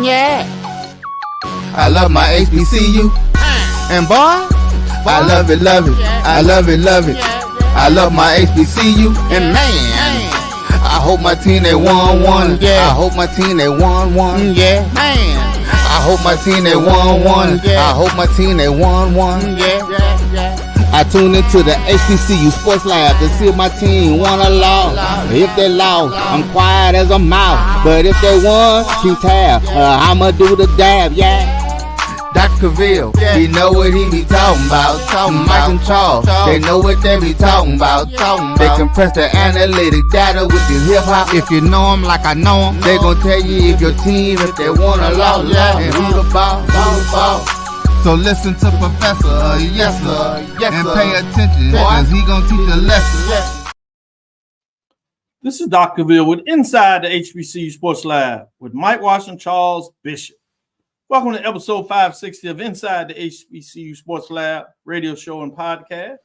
Yeah. I love my HBCU. And boy, I love it, love it. I love it, love it. I love my HBCU. And man, I hope my team they won one. Yeah. I hope my team they won one. Yeah. Man, I hope my team they won one. I hope my team they won one. Yeah. I tune into the HBCU Sports Lab to see if my team won or lost. If they lost, I'm quiet as a mouse. But if they won, keep tab. I'ma do the dab, yeah. Dr. Cavil, he know what he be talking about. Mike and Charles, they know what they be talking about. They compress the analytic data with the hip hop. If you know them like I know them, they gon' tell you if your team, if they won or lost, and who the ball. So listen to Professor, yes sir, and pay attention, cause he gon' teach a lesson. This is Dr. Cavil with Inside the HBCU Sports Lab with Mike Washington, Charles Bishop. Welcome to episode 560 of Inside the HBCU Sports Lab radio show and podcast.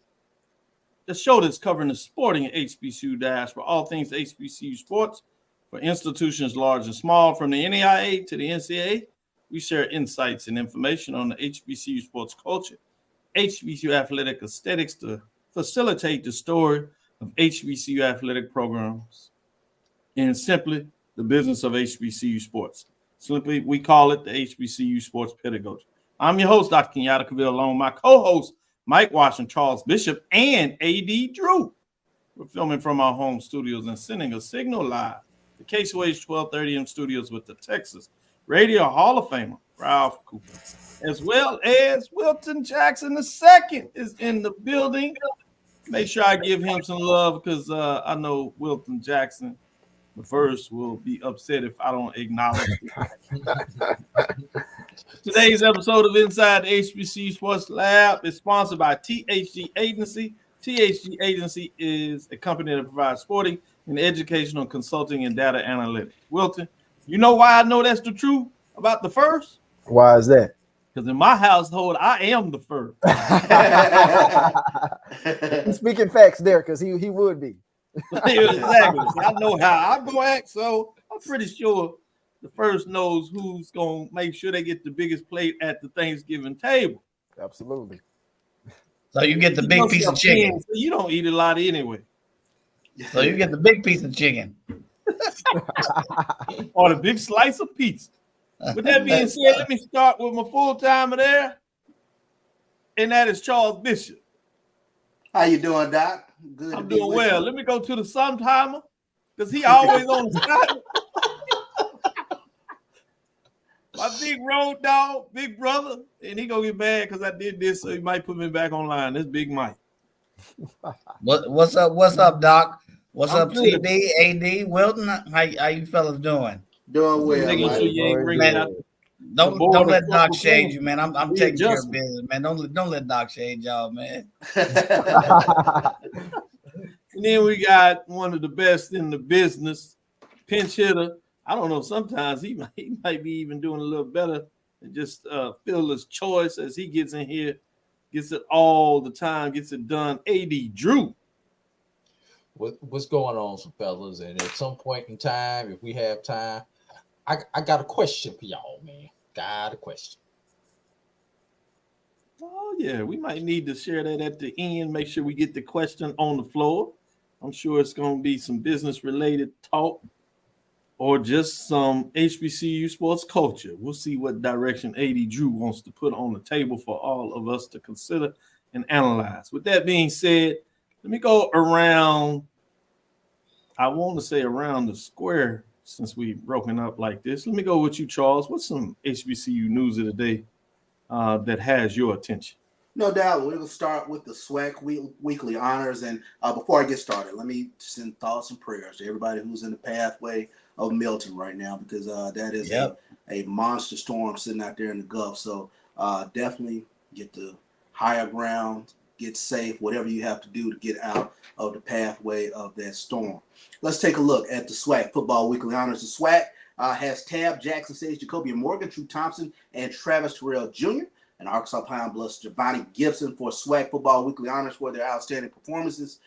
The show that's covering the sporting HBCU dash for all things HBCU sports for institutions large and small, from the NAIA to the NCAA. We share insights and information on the HBCU sports culture, HBCU athletic aesthetics to facilitate the story of HBCU athletic programs, and simply the business of HBCU sports. Simply, we call it the HBCU sports pedagogy. I'm your host, Dr. Kenyatta Cavil, along with my co-host, Mike Washington, Charles Bishop, and A.D. Drew. We're filming from our home studios and sending a signal live to KCOH 1230 M studios with the Texas Radio Hall of Famer, Ralph Cooper, as well as Wilton Jackson II is in the building. Make sure I give him some love because I know Wilton Jackson the first will be upset if I don't acknowledge it. Today's episode of Inside the HBCU Sports Lab is sponsored by THG Agency. THG Agency is a company that provides sporting and educational consulting and data analytics. Wilton, you know why I know that's the truth about the first? Why is that? Because in my household, I am the first. He's speaking facts there because he would be. Exactly. I know how I'm going to act, so I'm pretty sure the first knows who's going to make sure they get the biggest plate at the Thanksgiving table. Absolutely. So you get the big piece of chicken. So you don't eat a lot anyway. So you get the big piece of chicken. Or the big slice of pizza. With that being said, let me start with my full-timer there, and that is Charles Bishop. How you doing, Doc? Good. I'm doing well. Let me go to the sometime because he always on the spot. My big road dog, big brother, and he gonna get mad because I did this, so he might put me back online. That's Big Mike. What's up? What's up, Doc? What's I'm up, good. CD, AD, Wilton? How you fellas doing? Doing well, Making sure you ain't bringing man. out Don't board let of Doc corporate shade you, man. I'm taking care of readjustment. business, man. Don't let Doc shade y'all, man. And then we got one of the best in the business, pinch hitter. I don't know. Sometimes he might be even doing a little better and just Phil's choice as he gets in here, gets it all the time, gets it done. AD Drew. What's going on, some fellas? And at some point in time, if we have time, I got a question for y'all, man. Got a question. Oh, yeah. We might need to share that at the end. Make sure we get the question on the floor. I'm sure it's going to be some business-related talk or just some HBCU sports culture. We'll see what direction AD Drew wants to put on the table for all of us to consider and analyze. With that being said, let me go around. I want to say around the square since we've broken up like this. Let me go with you, Charles. What's some HBCU news of the day that has your attention? No doubt. We're going to start with the SWAC weekly honors. And before I get started, let me send thoughts and prayers to everybody who's in the pathway of Milton right now, because that is a monster storm sitting out there in the Gulf. So definitely get to higher ground, get safe, whatever you have to do to get out of the pathway of that storm. Let's take a look at the SWAC football weekly honors. The SWAC has Tab, Jackson Sage, Jacoby Morgan, True Thompson, and Travis Terrell Jr., and Arkansas Pine Bluff's Giovanni Gibson for SWAC football weekly honors for their outstanding performances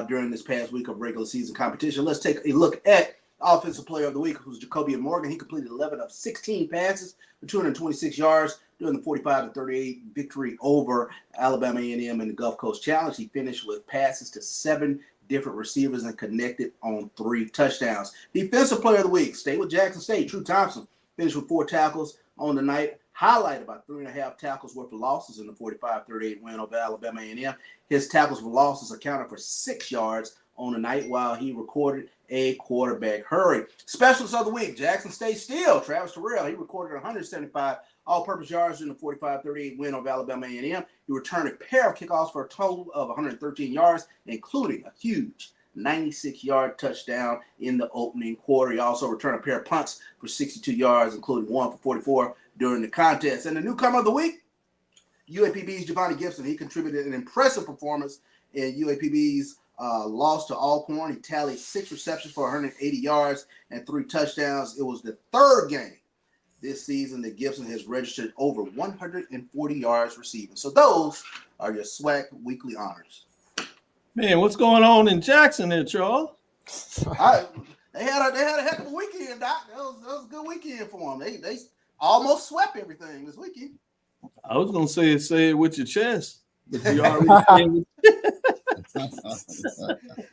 during this past week of regular season competition. Let's take a look at Offensive Player of the Week was Jacoby Morgan. He completed 11 of 16 passes for 226 yards during the 45-38 victory over Alabama A&M in the Gulf Coast Challenge. He finished with passes to 7 different receivers and connected on 3 touchdowns. Defensive Player of the Week stayed with Jackson State. True Thompson finished with 4 tackles on the night, highlighted by 3.5 tackles worth of losses in the 45-38 win over Alabama A&M. His tackles for losses accounted for 6 yards on the night, while he recorded a quarterback hurry. Specialist of the week, Jackson State still, Travis Terrell. He recorded 175 all-purpose yards in the 45-38 win over Alabama A&M. He returned a pair of kickoffs for a total of 113 yards, including a huge 96-yard touchdown in the opening quarter. He also returned a pair of punts for 62 yards, including one for 44 during the contest. And the newcomer of the week, UAPB's Giovanni Gibson. He contributed an impressive performance in UAPB's loss to Alcorn. He tallied 6 receptions for 180 yards and 3 touchdowns. It was the 3rd game this season that Gibson has registered over 140 yards receiving. So those are your SWAC weekly honors. Man, what's going on in Jackson there, Charles? They had a heck of a weekend, Doc. That was a good weekend for them. They almost swept everything this weekend. I was gonna say it with your chest, but you already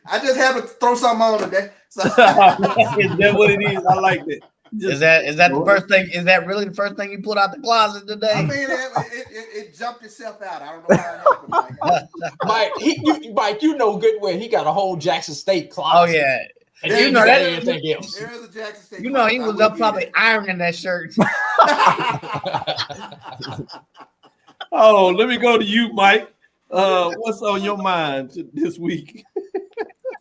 I just happened to throw something on today. So. Is that what it is? I like that. Is that the first thing? Is that really the first thing you pulled out the closet today? I mean, it jumped itself out. I don't know how it happened. Mike, you know good well he got a whole Jackson State closet. Oh yeah, and you know that everything else. There is a Jackson State. You know he was up probably ironing that shirt. Oh, let me go to you, Mike. What's on your mind this week?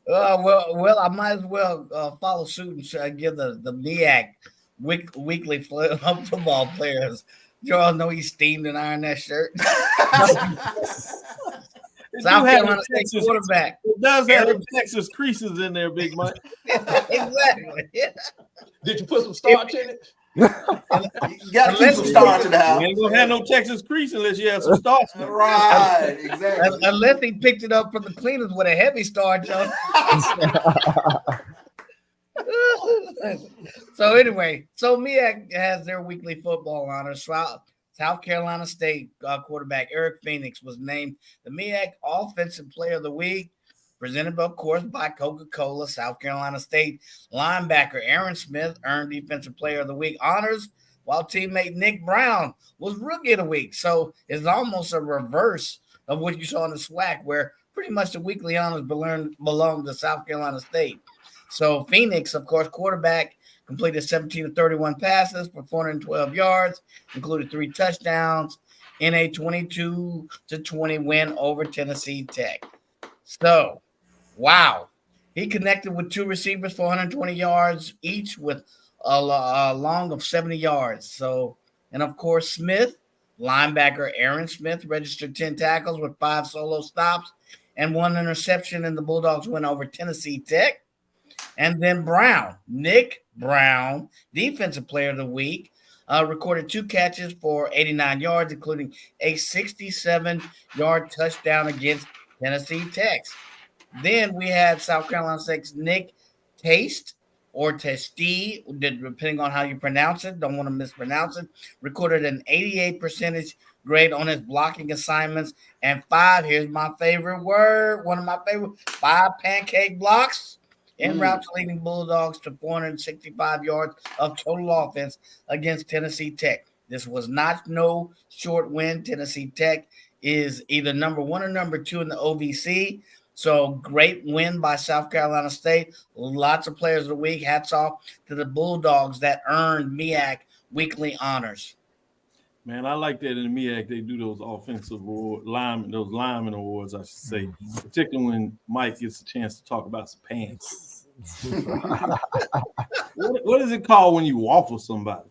Well, I might as well follow suit and give the MEAC weekly football players. You all know he steamed and ironed that shirt. South Carolina State quarterback. It does have the Texas creases in there, Big Mike. Exactly. Yeah. Did you put some starch in it? You got to keep some starch in the house. You ain't gonna have no Texas crease unless you have some starch. Right, exactly. Unless he picked it up from the cleaners with a heavy starch on. So anyway, MEAC has their weekly football honors. South Carolina State quarterback Eric Phoenix was named the MEAC Offensive Player of the Week, presented, of course, by Coca-Cola. South Carolina State linebacker Aaron Smith earned Defensive Player of the Week honors, while teammate Nick Brown was Rookie of the Week. So it's almost a reverse of what you saw in the SWAC, where pretty much the weekly honors belong to South Carolina State. So Phoenix, of course, quarterback, completed 17 of 31 passes for 412 yards, included 3 touchdowns in a 22-20 win over Tennessee Tech. So, wow. He connected with 2 receivers for 120 yards each with a long of 70 yards. So, and of course, Smith, linebacker Aaron Smith, registered 10 tackles with 5 solo stops and 1 interception in the Bulldogs win over Tennessee Tech. And then Brown, Nick Brown, Defensive Player of the Week, recorded 2 catches for 89 yards, including a 67-yard touchdown against Tennessee Tech. Then we had South Carolina State's Nick Taste, or Testi, depending on how you pronounce it. Don't want to mispronounce it. Recorded an 88% grade on his blocking assignments and 5, here's my favorite word, one of my favorite, 5 pancake blocks en route to leading Bulldogs to 465 yards of total offense against Tennessee Tech. This was not no short win. Tennessee Tech is either number 1 or number 2 in the OVC. So great win by South Carolina State. Lots of players of the week. Hats off to the Bulldogs that earned MEAC weekly honors. Man, I like that in the MEAC they do those offensive lineman awards, I should say, particularly when Mike gets a chance to talk about some pants. What is it called when you waffle somebody?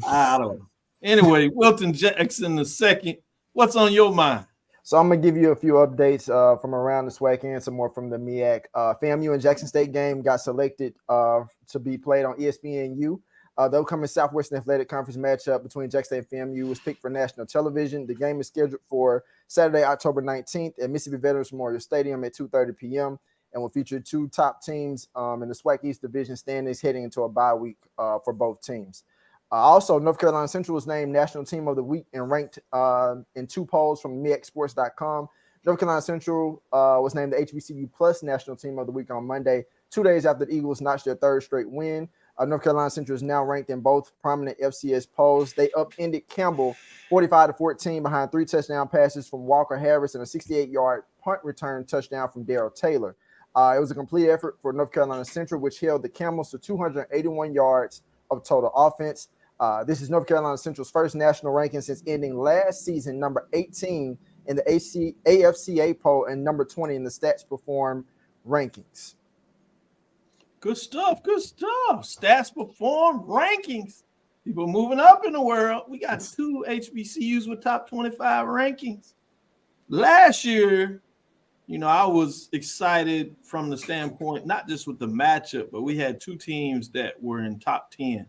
I don't know. Anyway, Wilton Jackson II, what's on your mind? So I'm going to give you a few updates from around the SWAC and some more from the MEAC. FAMU and Jackson State game got selected to be played on ESPNU. The upcoming Southwestern Athletic Conference matchup between Jackson State and FAMU was picked for national television. The game is scheduled for Saturday, October 19th at Mississippi Veterans Memorial Stadium at 2:30 p.m. and will feature 2 top teams in the SWAC East Division standings heading into a bye week for both teams. Also, North Carolina Central was named National Team of the Week and ranked in 2 polls from MEACsports.com. North Carolina Central was named the HBCU Plus National Team of the Week on Monday, 2 days after the Eagles notched their 3rd straight win. North Carolina Central is now ranked in both prominent FCS polls. They upended Campbell 45-14 behind 3 touchdown passes from Walker Harris and a 68-yard punt return touchdown from Darrell Taylor. It was a complete effort for North Carolina Central, which held the Camels to 281 yards of total offense. This is North Carolina Central's first national ranking since ending last season number 18 in the AFCA poll and number 20 in the Stats Perform rankings. Good stuff. Good stuff. Stats Perform rankings. People moving up in the world. We got 2 HBCUs with top 25 rankings. Last year, you know, I was excited from the standpoint, not just with the matchup, but we had 2 teams that were in top 10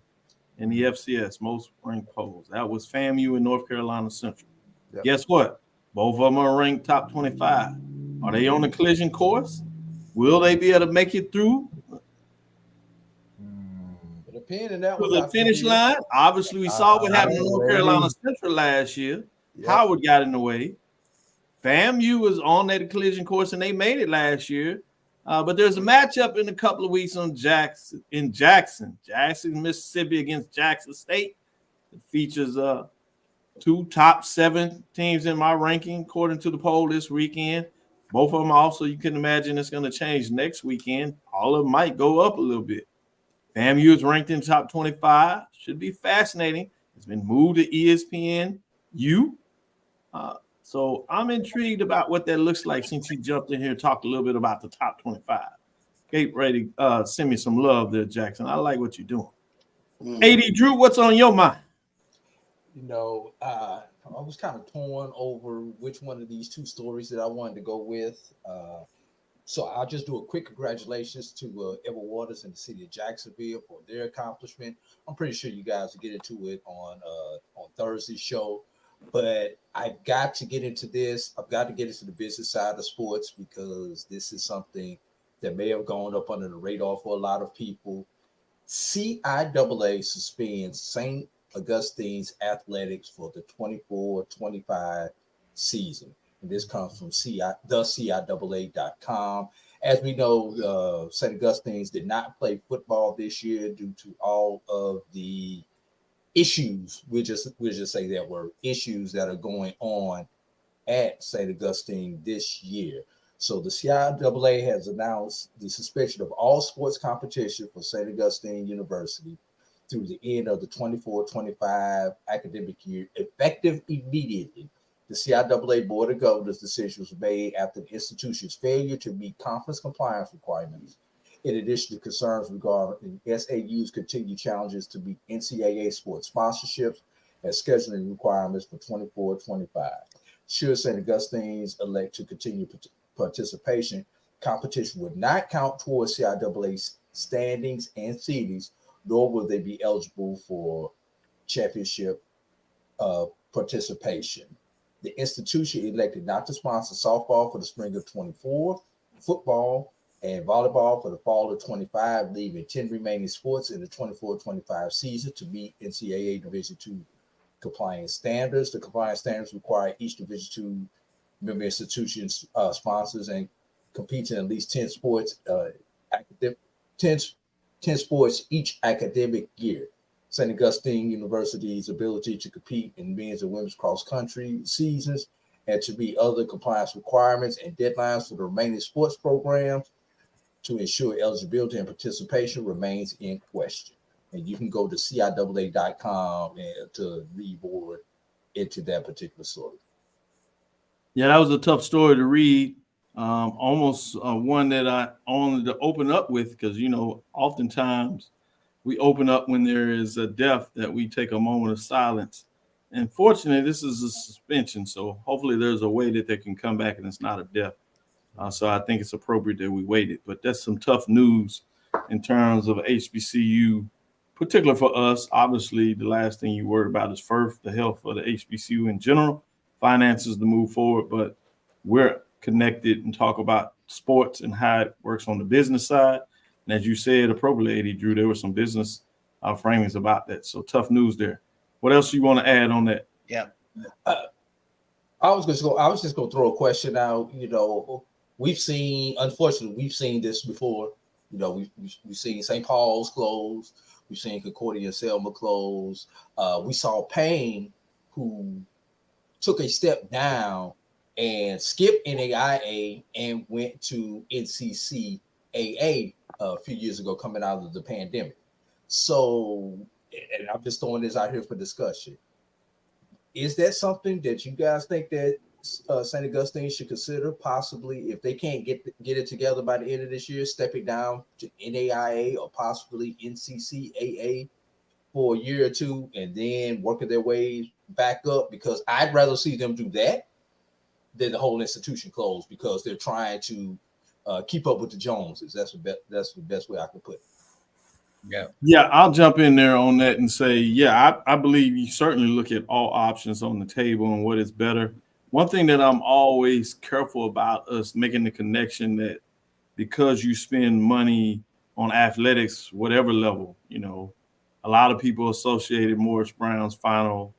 in the FCS, most ranked polls. That was FAMU and North Carolina Central. Yep. Guess what? Both of them are ranked top 25. Are they on the collision course? Will they be able to make it through the finish line? Obviously, we saw what happened to North Carolina Central last year. Yep. Howard got in the way. FAMU was on that collision course, and they made it last year. But there's a matchup in a couple of weeks on Jackson, Mississippi against Jackson State. It features 2 top 7 teams in my ranking, according to the poll this weekend. Both of them also, you can imagine it's going to change next weekend. All of them might go up a little bit. FAMU is ranked in the top 25. Should be fascinating. It's been moved to ESPNU. So I'm intrigued about what that looks like since you jumped in here and talked a little bit about the top 25. Get ready to send me some love there, Jackson. I like what you're doing. AD Drew, what's on your mind? You know, I was kind of torn over which one of these 2 stories that I wanted to go with. So I'll just do a quick congratulations to Edward Waters and the city of Jacksonville for their accomplishment. I'm pretty sure you guys will get into it on Thursday's show. But I've got to get into this. I've got to get into the business side of sports because this is something that may have gone up under the radar for a lot of people. CIAA suspends St. Augustine's athletics for the 24-25 season. And this comes from CIAA.com. As we know, St. Augustine's did not play football this year due to all of the issues. We'll just say there were issues that are going on at St. Augustine this year. So the CIAA has announced the suspension of all sports competition for St. Augustine University through the end of the 24-25 academic year, effective immediately. The CIAA Board of Governors decision was made after the institution's failure to meet conference compliance requirements. In addition to concerns regarding SAU's continued challenges to meet NCAA sports sponsorships and scheduling requirements for 24-25. Should St. Augustine's elect to continue participation, competition would not count towards CIAA's standings and seedings, nor will they be eligible for championship participation. The institution elected not to sponsor softball for the spring of 24, football, and volleyball for the fall of 25, leaving 10 remaining sports in the 24-25 season to meet NCAA Division II compliance standards. The compliance standards require each Division II member institution sponsors and competes in at least 10 sports, 10 sports each academic year. St. Augustine University's ability to compete in men's and women's cross-country seasons and to meet other compliance requirements and deadlines for the remaining sports programs to ensure eligibility and participation remains in question. And you can go to CIAA.com to read more into that particular story. Yeah, that was a tough story to read. Almost one that I wanted to open up with because, you know, oftentimes we open up when there is a death that we take a moment of silence. And fortunately, this is a suspension. So hopefully there's a way that they can come back and it's not a death. So I think it's appropriate that we waited. But that's some tough news in terms of HBCU, particularly for us. Obviously, the last thing you worry about is first the health of the HBCU in general, finances to move forward. But we're connected and talk about sports and how it works on the business side. And as you said appropriately, Drew, there were some business framings about that. So tough news there. What else you want to add on that? Yeah. I was just going to throw a question out. You know, unfortunately, we've seen this before. You know, we've seen St. Paul's close. We've seen Concordia and Selma close. We saw Payne, who took a step down and skipped NAIA and went to NCCAA a few years ago, coming out of the pandemic. So, and I'm just throwing this out here for discussion. Is that something that you guys think that St. Augustine should consider, possibly, if they can't get it together by the end of this year, stepping down to NAIA or possibly NCCAA for a year or two and then working their way back up? Because I'd rather see them do that than the whole institution close, because they're trying to keep up with the Joneses. That's the best way I can put it. Yeah, I'll jump in there on that and say, I believe you certainly look at all options on the table and what is better. One thing that I'm always careful about us making the connection that because you spend money on athletics, whatever level, you know, a lot of people associated Morris Brown's final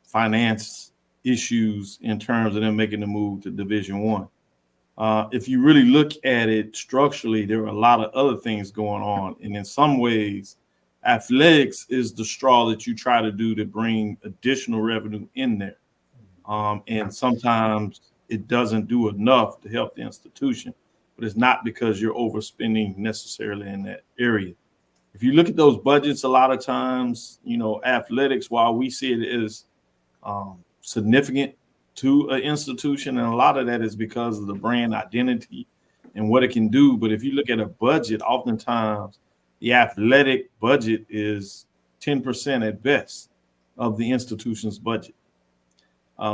finance issues in terms of them making the move to Division I. If you really look at it structurally, there are a lot of other things going on. And in some ways, athletics is the straw that you try to do to bring additional revenue in there. And sometimes it doesn't do enough to help the institution, but it's not because you're overspending necessarily in that area. If you look at those budgets, a lot of times, you know, athletics, while we see it as significant to an institution, and a lot of that is because of the brand identity and what it can do. But if you look at a budget, oftentimes the athletic budget is 10% at best of the institution's budget.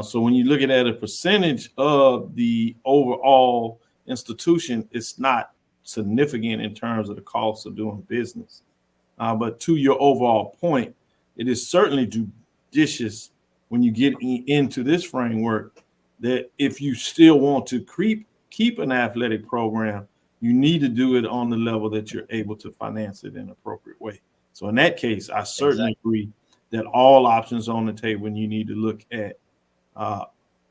So when you look at a percentage of the overall institution, it's not significant in terms of the cost of doing business. But to your overall point, it is certainly judicious when you get into this framework that if you still want to keep an athletic program, you need to do it on the level that you're able to finance it in an appropriate way. So in that case, I certainly agree that all options are on the table and you need to look at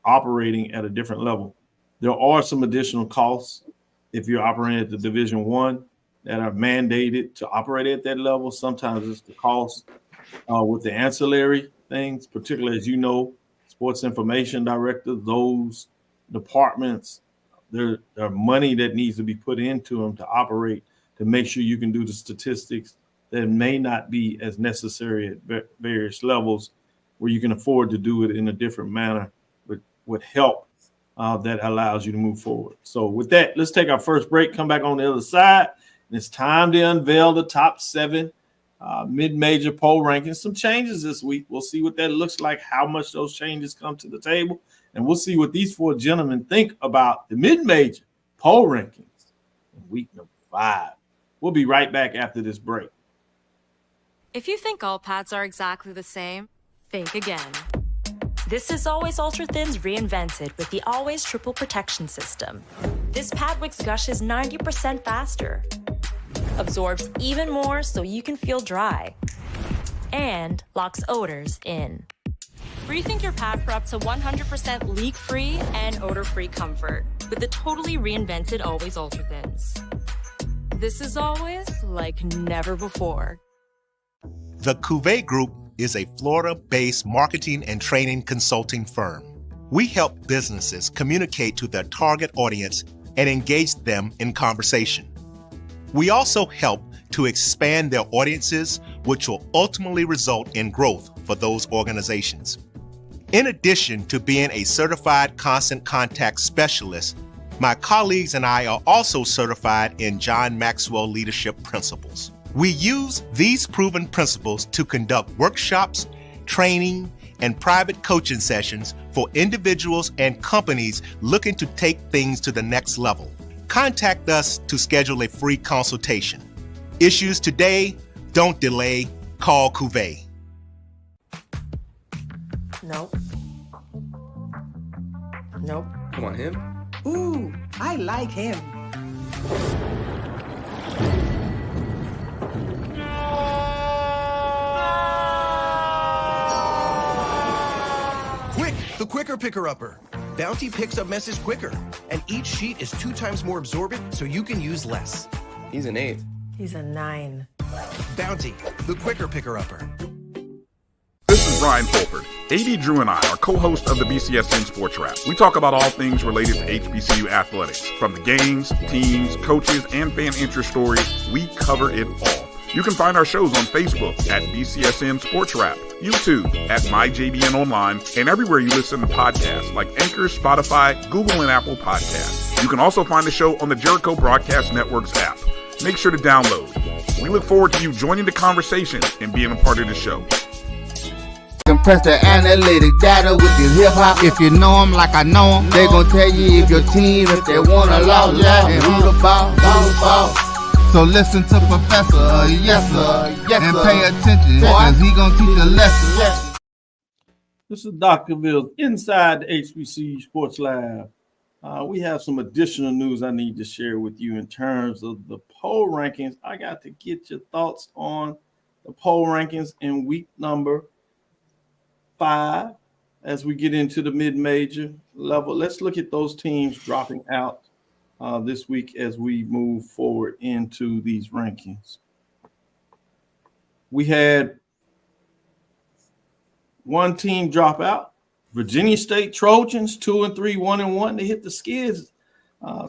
operating at a different level. There are some additional costs if you're operating at the Division I that are mandated to operate at that level. Sometimes it's the cost with the ancillary things, particularly, as you know, sports information director, those departments, there are money that needs to be put into them to operate to make sure you can do the statistics that may not be as necessary at various levels, where you can afford to do it in a different manner with help that allows you to move forward. So with that, let's take our first break, come back on the other side, and it's time to unveil the top 7 mid-major poll rankings. Some changes this week. We'll see what that looks like, how much those changes come to the table, and we'll see what these 4 gentlemen think about the mid-major poll rankings in week number 5. We'll be right back after this break. If you think all pads are exactly the same, think again. This is Always Ultra Thins reinvented with the Always Triple Protection System. This pad wicks gushes 90% faster, absorbs even more so you can feel dry, and locks odors in. Rethink your pad for up to 100% leak-free and odor-free comfort with the totally reinvented Always Ultra Thins. This is always like never before. The Cavil Group is a Florida-based marketing and training consulting firm. We help businesses communicate to their target audience and engage them in conversation. We also help to expand their audiences, which will ultimately result in growth for those organizations. In addition to being a certified constant contact specialist, my colleagues and I are also certified in John Maxwell Leadership Principles. We use these proven principles to conduct workshops, training, and private coaching sessions for individuals and companies looking to take things to the next level. Contact us to schedule a free consultation. Issues today, don't delay, call Cavil. Nope. Come on, him? Ooh, I like him. Quick, the quicker picker-upper. Bounty picks up messes quicker, and each sheet is 2 times more absorbent, so you can use less. He's an 8. He's a 9. Bounty, the quicker picker-upper. This is Brian Fulford. AD Drew and I are co-hosts of the BCSN Sports Wrap. We talk about all things related to HBCU athletics. From the games, teams, coaches, and fan interest stories, we cover it all. You can find our shows on Facebook at BCSN Sports Wrap, YouTube at MyJBN Online, and everywhere you listen to podcasts like Anchor, Spotify, Google, and Apple Podcasts. You can also find the show on the Jericho Broadcast Network's app. Make sure to download. We look forward to you joining the conversation and being a part of the show. Compress the analytic data with your hip hop. If you know them like I know them, they gon' tell you if your team, if they want a lot, and who the ball. So listen to Professor, yes sir, and pay attention, cause he gon' teach a lesson. This is Dr. Cavil inside the HBCU Sports Lab. We have some additional news I need to share with you in terms of the poll rankings. I got to get your thoughts on the poll rankings in week number 5 as we get into the mid-major level. Let's look at those teams dropping out this week as we move forward into these rankings. We had one team drop out. Virginia State Trojans, 2-3, 1-1. They hit the skids.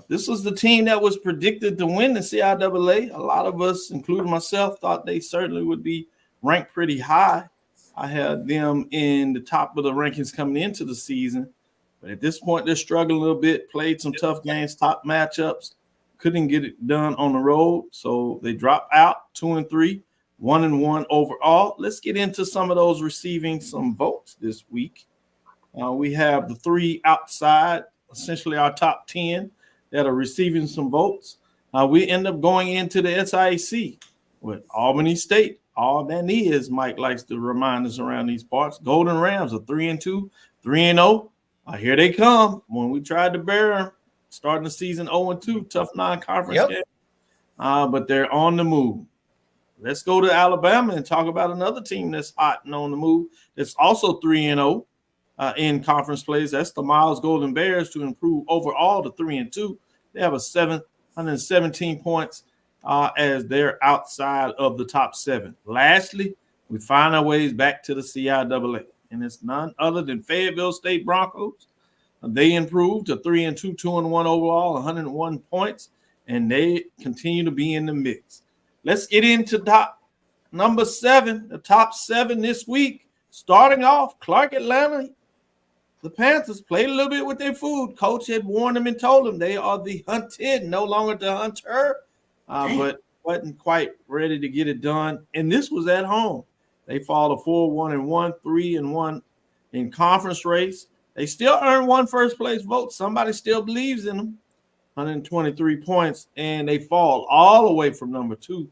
This was the team that was predicted to win the CIAA. A lot of us, including myself, thought they certainly would be ranked pretty high. I had them in the top of the rankings coming into the season. But at this point, they're struggling a little bit, played some tough games, top matchups, couldn't get it done on the road. So they dropped out, 2-3, 1-1 overall. Let's get into some of those receiving some votes this week. We have the 3 outside, essentially our top 10 that are receiving some votes. We end up going into the SIAC with Albany State. All that is, Mike likes to remind us around these parts. Golden Rams are 3-2, 3-0. Here they come. When we tried to bear them, starting the season 0-2, tough non-conference game. But they're on the move. Let's go to Alabama and talk about another team that's hot and on the move. That's also 3-0 in conference plays. That's the Miles Golden Bears to improve overall to 3-2. They have 717 points as they're outside of the top 7. Lastly, we find our ways back to the CIAA, and it's none other than Fayetteville State Broncos. They improved to 3-2, 2-1 overall, 101 points, and they continue to be in the mix. Let's get into top number 7, the top 7 this week. Starting off, Clark Atlanta. The Panthers played a little bit with their food. Coach had warned them and told them they are the hunted, no longer the hunter, but wasn't quite ready to get it done. And this was at home. They fall to 4-1-1, 3-1 in conference race. They still earn 1 first place vote. Somebody still believes in them. 123 points, and they fall all the way from number 2.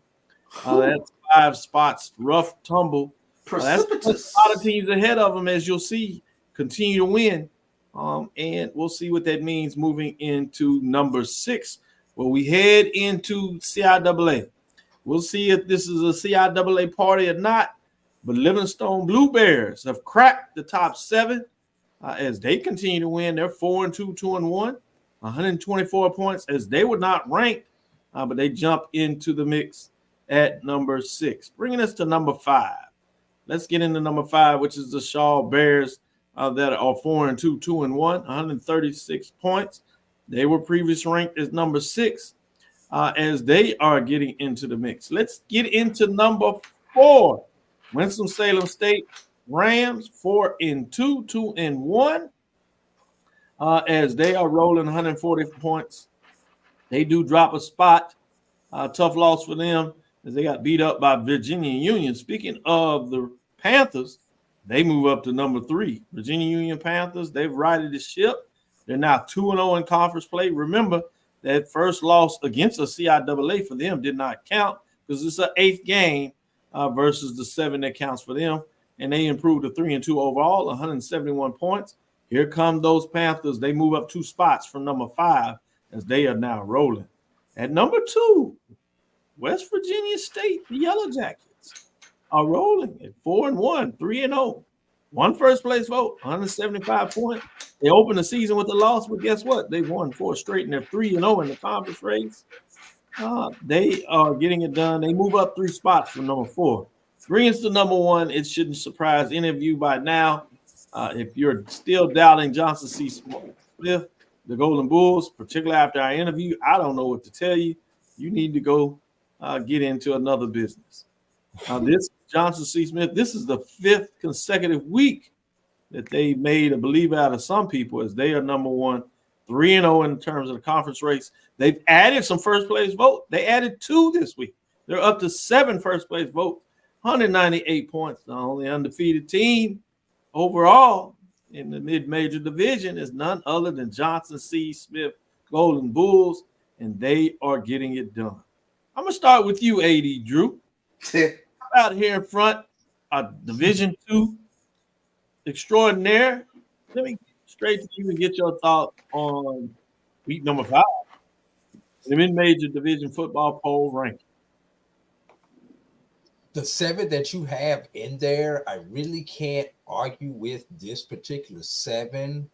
That's 5 spots, rough tumble. Precipitous. That's a lot of teams ahead of them, as you'll see, continue to win. And we'll see what that means moving into number 6, where we head into CIAA. We'll see if this is a CIAA party or not. But Livingstone Blue Bears have cracked the top 7 as they continue to win. They're 4-2, 2-1, 124 points as they were not ranked, but they jump into the mix at number 6. Bringing us to number 5. Let's get into number 5, which is the Shaw Bears that are 4-2, 2-1, 136 points. They were previously ranked as number 6 as they are getting into the mix. Let's get into number 4. Winston-Salem State Rams 4-2, 2-1 as they are rolling 140 points. They do drop a spot. Tough loss for them as they got beat up by Virginia Union. Speaking of the Panthers, they move up to number 3. Virginia Union Panthers, they've righted the ship. They're now 2-0 in conference play. Remember, that first loss against a CIAA for them did not count because it's an 8th game versus the 7 that counts for them. And they improved to 3-2 overall, 171 points. Here come those Panthers. They move up 2 spots from number 5 as they are now rolling. At number 2, West Virginia State, the Yellow Jackets, are rolling at 4-1, 3-0. 1 first place vote, 175 points. They opened the season with a loss, but guess what? They won 4 straight, and they're 3-0 in the conference race. They are getting it done. They move up 3 spots from number 4. 3 is the number 1. It shouldn't surprise any of you by now. If you're still doubting Johnson C. Smith, the Golden Bulls, particularly after our interview, I don't know what to tell you. You need to go get into another business. This Johnson C. Smith, this is the 5th consecutive week that they made a believer out of some people as they are number 1, 3-0 in terms of the conference race. They've added some first place vote. They added 2 this week. They're up to 7 first place votes, 198 points. The only undefeated team overall in the mid-major division is none other than Johnson C. Smith Golden Bulls, and they are getting it done. I'm going to start with you, AD Drew. Out here in front, a Division II extraordinaire. Let me straight to you and get your thoughts on week number 5, the mid-major division football poll ranking. The 7 that you have in there, I really can't argue with this particular 7.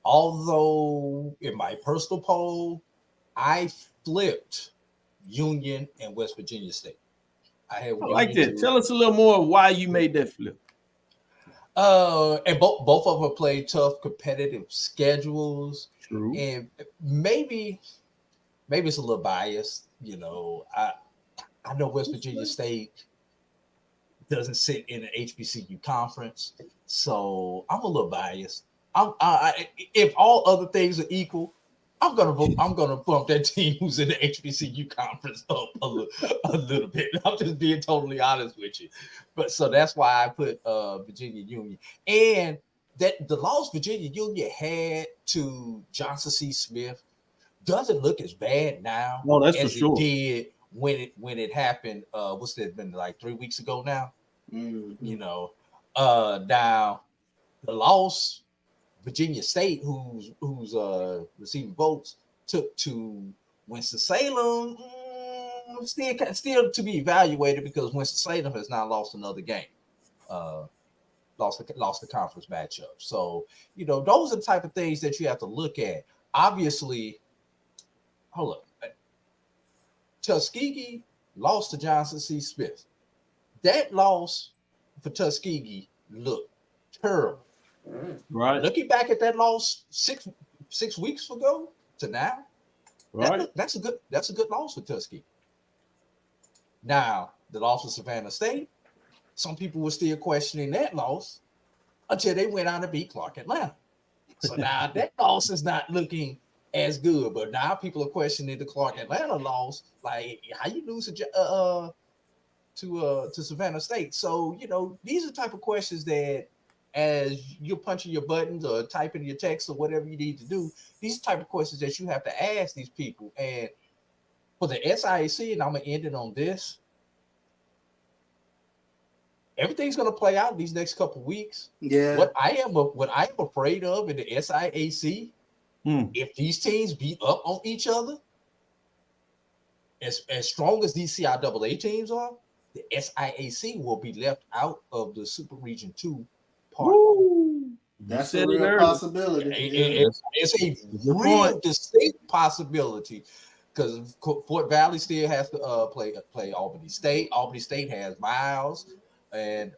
Although in my personal poll, I flipped Union and West Virginia State. I like that. Tell us a little more why you made that flip. And both of them play tough, competitive schedules. True. And maybe it's a little biased. I know West Virginia State doesn't sit in an HBCU conference, so I'm a little biased. If all other things are equal, I'm gonna bump that team who's in the HBCU conference up a little bit. I'm just being totally honest with you. But so that's why I put Virginia Union. And that the loss Virginia Union had to Johnson C. Smith doesn't look as bad now as it sure. did when it happened. What's that been like 3 weeks ago now? Mm-hmm. Now the loss Virginia State, who's receiving votes, took to Winston-Salem, still to be evaluated because Winston-Salem has now lost another game, lost the conference matchup. So those are the type of things that you have to look at. Obviously, hold up, Tuskegee lost to Johnson C. Smith. That loss for Tuskegee looked terrible. Right. Looking back at that loss 6 weeks ago to now, right, that's a good loss for Tuskegee. Now, the loss of Savannah State, some people were still questioning that loss until they went out and beat Clark Atlanta. So now that loss is not looking as good, but now people are questioning the Clark Atlanta loss. Like, how you lose to Savannah State? So these are the type of questions that, as you're punching your buttons or typing your text or whatever you need to do, these type of questions that you have to ask these people. And for the SIAC, and I'm gonna end it on this, everything's gonna play out these next couple of weeks. Yeah. What I am afraid of in the SIAC, if these teams beat up on each other, as strong as these CIAA teams are, the SIAC will be left out of the Super Region 2 part. That's a real possibility. It's a real distinct possibility because Fort Valley still has to play Albany State. Albany State has Miles, and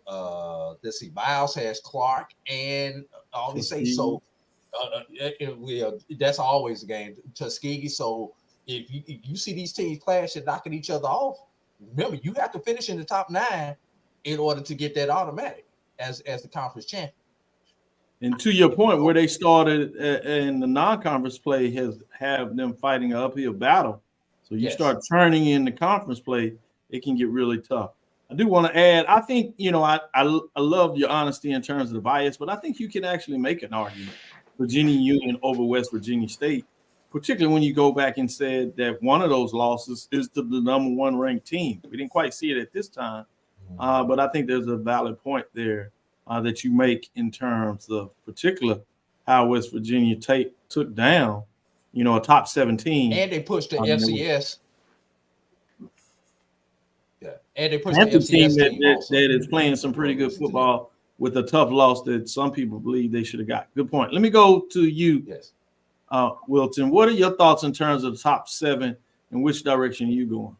let's see, Miles has Clark and Albany State. So that's always a game. Tuskegee. So if you see these teams clash and knocking each other off, remember you have to finish in the top 9 in order to get that automatic as the conference champion. And to your point, where they started in the non-conference play have them fighting an uphill battle. So you start turning in the conference play, it can get really tough. I do want to add, I think, I love your honesty in terms of the bias, but I think you can actually make an argument Virginia Union over West Virginia State, particularly when you go back and said that one of those losses is to the number 1 ranked team. We didn't quite see it at this time, but I think there's a valid point there that you make in terms of particular how West Virginia took down, a top 17. And they pushed the FCS. Yeah, and they pushed the FCS team that is playing some pretty good football with a tough loss that some people believe they should have got. Good point. Let me go to you, yes, Wilton. What are your thoughts in terms of the top 7 and which direction are you going?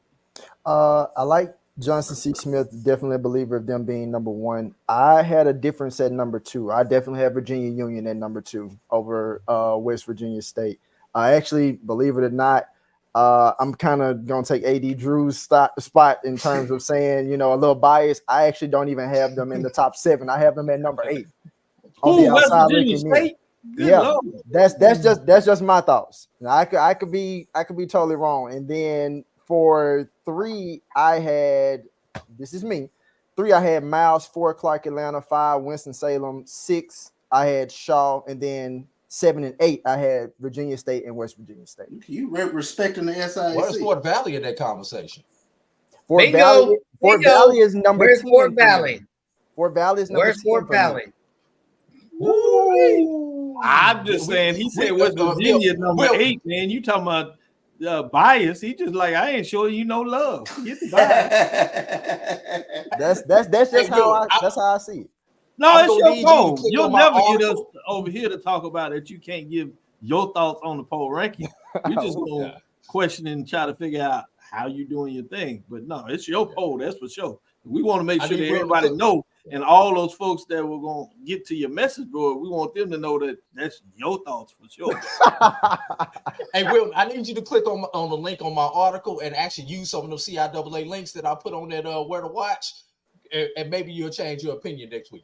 I like Johnson C. Smith, definitely a believer of them being number 1. I had a difference at number 2. I definitely have Virginia Union at number 2 over West Virginia State. I actually, believe it or not, I'm kind of going to take AD Drew's spot in terms of saying, a little bias. I actually don't even have them in the top 7. I have them at number 8. On the outside looking in. Yeah, Lord. That's just my thoughts. Now, I could be totally wrong. And then for 3, I had, this is me. 3, I had Miles. 4, Clark Atlanta. 5, Winston-Salem. 6, I had Shaw. And then 7 and 8, I had Virginia State and West Virginia State. You respecting the SIAC. Where's Fort Valley in that conversation? Fort Valley is number 10. Fort Valley? Fort Valley is number 10. Where's Fort Valley? I'm just saying, he said West Virginia number 8, man. You talking about bias? He just like, I ain't showing you no love. Get the bias. That's just how I see it. No, it's your poll. You'll never get us over here to talk about it. You can't give your thoughts on the poll ranking. We're just going to question and try to figure out how you're doing your thing. But no, it's your poll. That's for sure. We want to make sure that everybody know, and all those folks that were going to get to your message board, we want them to know that that's your thoughts for sure. Hey, Will, I need you to click on the link on my article and actually use some of those CIAA links that I put on that Where to Watch, and maybe you'll change your opinion next week.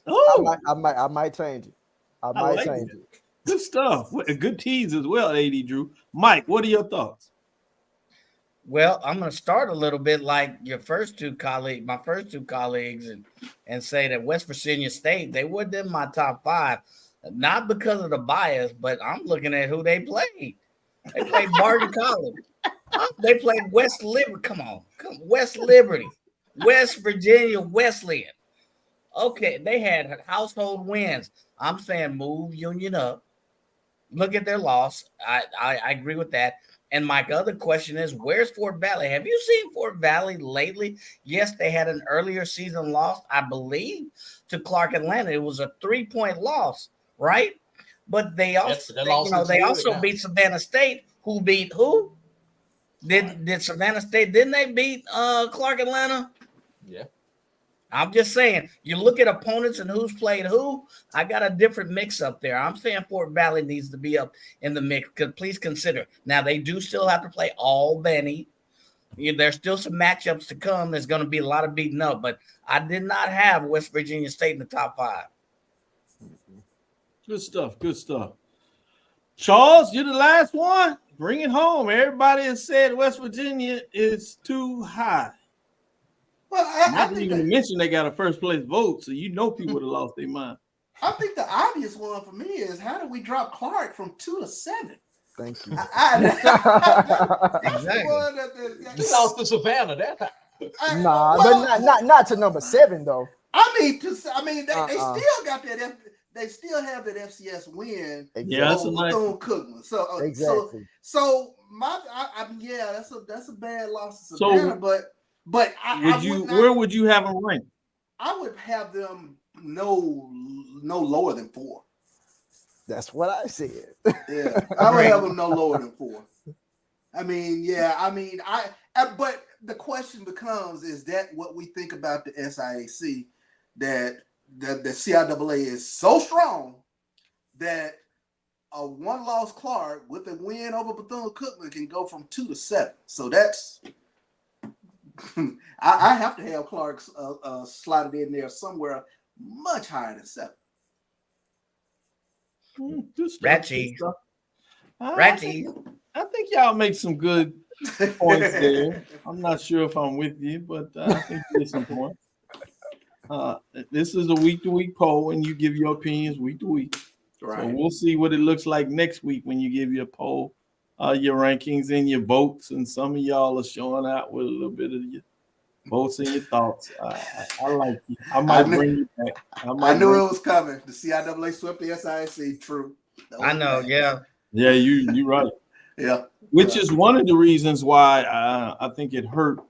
Oh, I might change it. I might change it. Good stuff. A good tease as well, AD Drew. Mike, what are your thoughts? Well, I'm going to start a little bit like my first two colleagues, and say that West Virginia State, they weren't in my top 5, not because of the bias, but I'm looking at who they played. They played Barton College. They played West Liberty. Come on, West Liberty, West Virginia Wesleyan. Okay, they had household wins. I'm saying move Union up. Look at their loss. I agree with that. And my other question is, where's Fort Valley? Have you seen Fort Valley lately? Yes, they had an earlier season loss, I believe, to Clark Atlanta. It was a 3-point loss, right? But they also, they also beat Savannah State, who beat who? Did Savannah State? Didn't they beat Clark Atlanta? Yeah. I'm just saying, you look at opponents and who's played who, I got a different mix up there. I'm saying Fort Valley needs to be up in the mix. Please consider. Now, they do still have to play Albany. There's still some matchups to come. There's going to be a lot of beating up, but I did not have West Virginia State in the top 5. Good stuff. Good stuff. Charles, you're the last one. Bring it home. Everybody has said West Virginia is too high. Well, I didn't even mention they got a first place vote, so people would have lost their mind. I think the obvious one for me is, how did we drop Clark from 2 to 7? Thank you. Exactly. You lost to Savannah. But not to number 7 though. They still got that. They still have that FCS win. Yeah, that's Bethune-Cookman. So exactly. That's a bad loss to Savannah. But where would you have them ranked? I would have them no lower than 4. That's what I said. Yeah, I would have them no lower than 4. But the question becomes: is that what we think about the SIAC? That the CIAA is so strong that a 1-loss Clark with a win over Bethune-Cookman can go from 2 to 7. So that's. I have to have Clark slotted in there somewhere much higher than 7. Ratchy. I think y'all make some good points there. I'm not sure if I'm with you, but I think there's some points. This is a week-to-week poll, and you give your opinions week to week. Right. So we'll see what it looks like next week when you give your poll. Your rankings and your votes, and some of y'all are showing out with a little bit of Votes in your thoughts. I like you. I might bring you back. I knew it was coming. The CIAA swept the SIAC. True. I know. Bad. Yeah. Yeah, you're right. Yeah. Which is one of the reasons why I think it hurt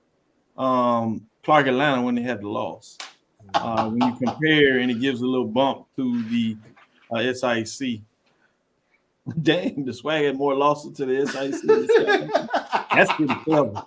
Clark Atlanta when they had the loss. When you compare, and it gives a little bump to the SIC. Dang, the SWAC had more losses to the SIC. That's pretty clever.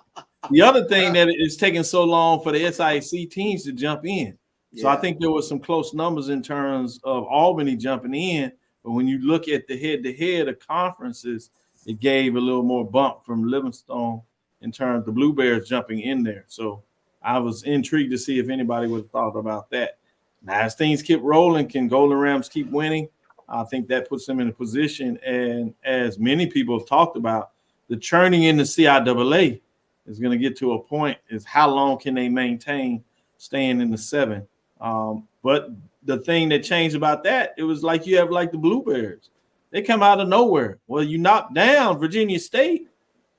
The other thing that it's taking so long for the SIC teams to jump in. So I think there was some close numbers in terms of Albany jumping in. But when you look at the head-to-head of conferences, it gave a little more bump from Livingstone in terms of the Blue Bears jumping in there. So I was intrigued to see if anybody would have thought about that. Now, as things keep rolling, can Golden Rams keep winning? I think that puts them in a position. And as many people have talked about, the churning in the CIAA is going to get to a point is how long can they maintain staying in the 7? But the thing that changed about that, it was like you have like the Blue Bears. They come out of nowhere. Well, you knocked down Virginia State,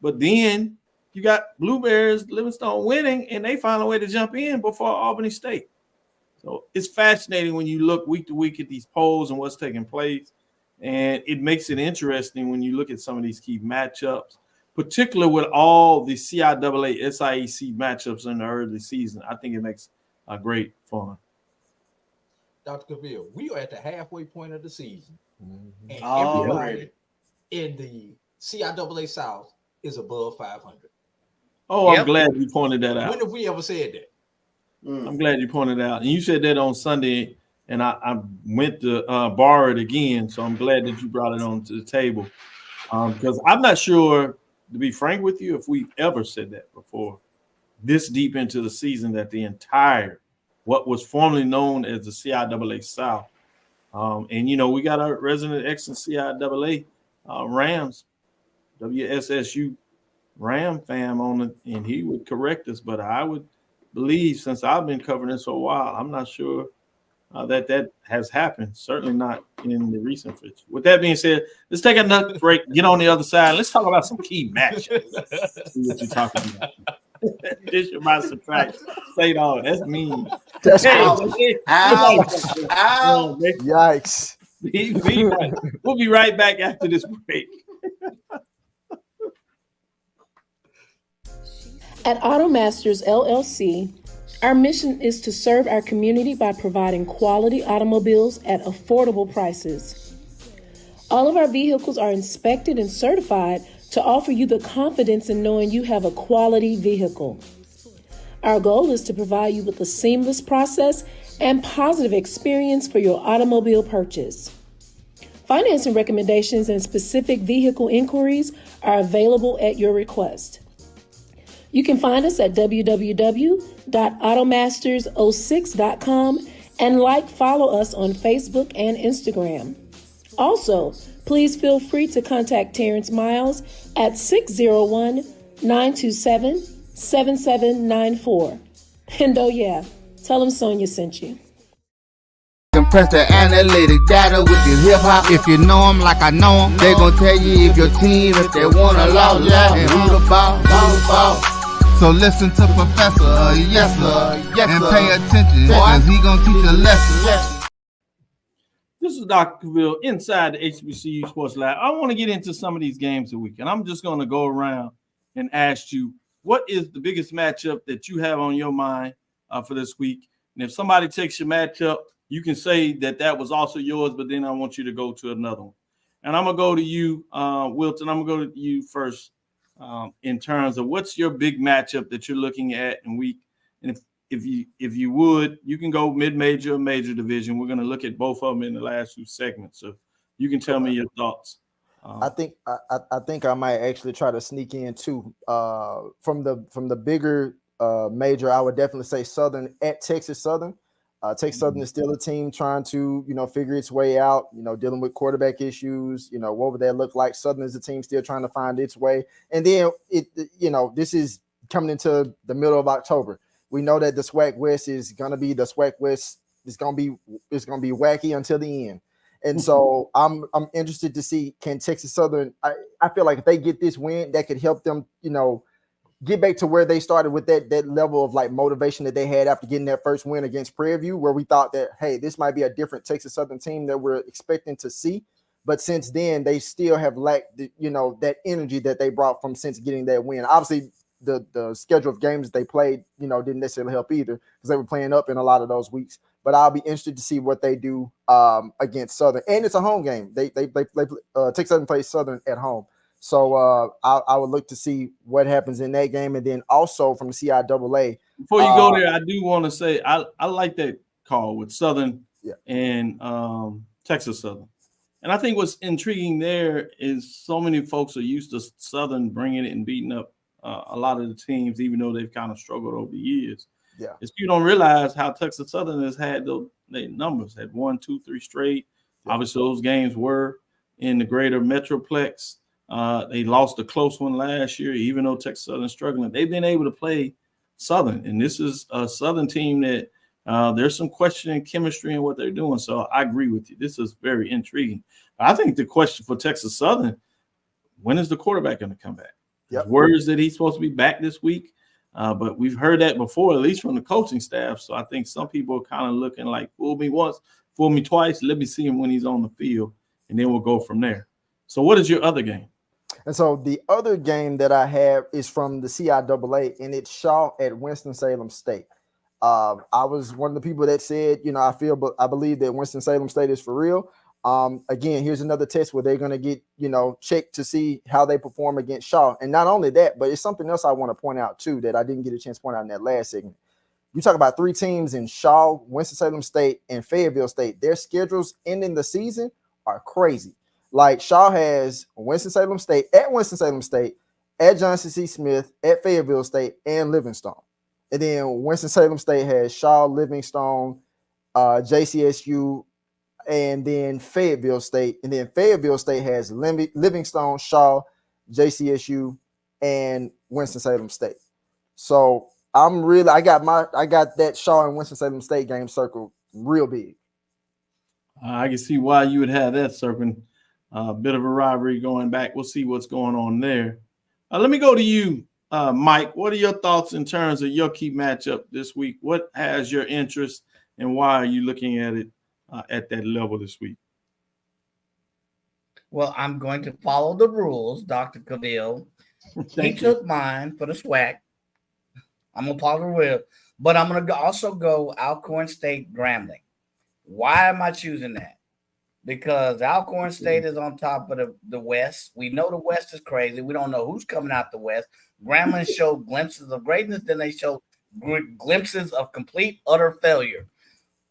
but then you got Blue Bears, Livingstone winning, and they find a way to jump in before Albany State. So it's fascinating when you look week to week at these polls and what's taking place. And it makes it interesting when you look at some of these key matchups, particularly with all the CIAA, SIAC matchups in the early season. I think it makes a great fun. Dr. Cavil, we are at the halfway point of the season. And Already. in the CIAA South is above 500. Oh, I'm glad you pointed that out. When have we ever said that? I'm glad you pointed it out. And you said that on Sunday, and I went to borrow it again. So I'm glad that you brought it on to the table. Because I'm not sure, to be frank with you, if we've ever said that before, this deep into the season, that the entire, what was formerly known as the CIAA South. And, you know, we got our resident excellent CIAA Rams, WSSU Ram fam on it, and he would correct us, but I would believe, since I've been covering this for a while, I'm not sure that has happened. Certainly not in the recent future. With that being said, let's take another break, get on the other side. Let's talk about some key matches. See what you're talking about. Addition by subtraction. Say it all. That's mean. That's Ow. Yikes. We'll be right back after this break. At AutoMasters LLC, our mission is to serve our community by providing quality automobiles at affordable prices. All of our vehicles are inspected and certified to offer you the confidence in knowing you have a quality vehicle. Our goal is to provide you with a seamless process and positive experience for your automobile purchase. Financing recommendations and specific vehicle inquiries are available at your request. You can find us at www.automasters06.com and follow us on Facebook and Instagram. Also, please feel free to contact Terrence Miles at 601-927-7794. And oh yeah, tell him Sonia sent you. Compress the analytic data with your hip hop. If you know them like I know them, they gon' tell you if your team, if they wanna loud, and who the ball. So listen to Professor, yes sir, and pay attention, cause he gonna teach a lesson. This is Dr. Cavil inside the HBCU Sports Lab. I want to get into some of these games this week, and I'm just going to go around and ask you, what is the biggest matchup that you have on your mind for this week? And if somebody takes your matchup, you can say that was also yours, but then I want you to go to another one. And I'm going to go to you, Wilton. I'm going to go to you first in terms of what's your big matchup that you're looking at in week. And if you would, you can go mid-major or major division. We're going to look at both of them in the last few segments. So you can tell me your thoughts. I think I might actually try to sneak in too. From the bigger major, I would definitely say Southern at Texas Southern. Texas Southern is still a team trying to, figure its way out, dealing with quarterback issues, what would that look like? Southern is a team still trying to find its way. And then this is coming into the middle of October. We know that the SWAC West is going to be the SWAC West. It's going to be wacky until the end. And so I'm interested to see, can Texas Southern, I feel like if they get this win, that could help them, get back to where they started with that level of like motivation that they had after getting that first win against Prairie View, where we thought that, hey, this might be a different Texas Southern team that we're expecting to see. But since then, they still have lacked, that energy that they brought from since getting that win. Obviously, the schedule of games they played, didn't necessarily help either because they were playing up in a lot of those weeks. But I'll be interested to see what they do against Southern, and it's a home game. Texas Southern plays Southern at home, so I would look to see what happens in that game, and then also from the CIAA. Before you go there, I do want to say I like that call with Southern and Texas Southern. And I think what's intriguing there is so many folks are used to Southern bringing it and beating up a lot of the teams, even though they've kind of struggled over the years. Yeah, is you don't realize how Texas Southern has had those numbers, had 1, 2, 3 straight. Yeah. Obviously, those games were in the greater Metroplex. They lost a close one last year, even though Texas Southern's struggling. They've been able to play Southern, and this is a Southern team that there's some question in chemistry and what they're doing. So I agree with you. This is very intriguing. I think the question for Texas Southern, when is the quarterback going to come back? Yep. Words that he's supposed to be back this week. But we've heard that before, at least from the coaching staff. So I think some people are kind of looking like, fool me once, fool me twice. Let me see him when he's on the field, and then we'll go from there. So what is your other game? And so the other game that I have is from the CIAA, and it's Shaw at Winston-Salem State. I was one of the people that said, I believe that Winston-Salem State is for real. Again, here's another test where they're going to get, checked to see how they perform against Shaw. And not only that, but it's something else I want to point out too, that I didn't get a chance to point out in that last segment. You talk about 3 teams in Shaw, Winston-Salem State, and Fayetteville State. Their schedules ending the season are crazy. Like Shaw has Winston-Salem State, at Johnson C. Smith, at Fayetteville State, and Livingstone. And then Winston-Salem State has Shaw, Livingstone, JCSU, and then Fayetteville State. And then Fayetteville State has Livingstone, Shaw, JCSU, and Winston-Salem State. So I got that Shaw and Winston-Salem State game circled real big. I can see why you would have that circling. A bit of a rivalry going back. We'll see what's going on there. Let me go to you, Mike. What are your thoughts in terms of your key matchup this week? What has your interest, and why are you looking at it at that level this week? Well, I'm going to follow the rules, Dr. Cavil. He took mine for the SWAC. I'm going to follow the rule, but I'm going to also go Alcorn State Grambling. Why am I choosing that? Because Alcorn State is on top of the West. We know the West is crazy. We don't know who's coming out the West. Grambling showed glimpses of greatness, then they showed glimpses of complete, utter failure.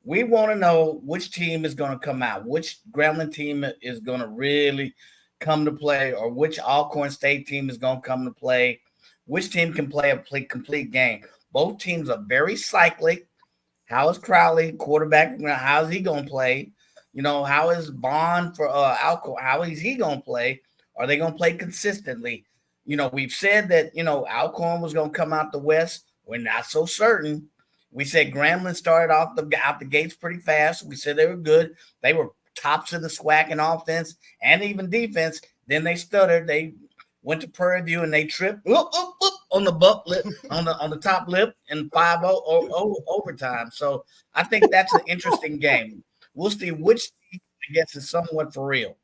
We want to know which team is going to come out, which Grambling team is going to really come to play, or which Alcorn State team is going to come to play, which team can play a complete game. Both teams are very cyclic. How is Crowley, quarterback, how is he going to play? How is Bond for Alcorn? How is he going to play? Are they going to play consistently? We've said that, Alcorn was going to come out the West. We're not so certain. We said Grambling started out the gates pretty fast. We said they were good. They were tops of the SWAC in offense and even defense. Then they stuttered. They went to Prairie View and they tripped on the butt lip, on the top lip, and 5-0 overtime. So I think that's an interesting game. We'll see which team, I guess, is somewhat for real.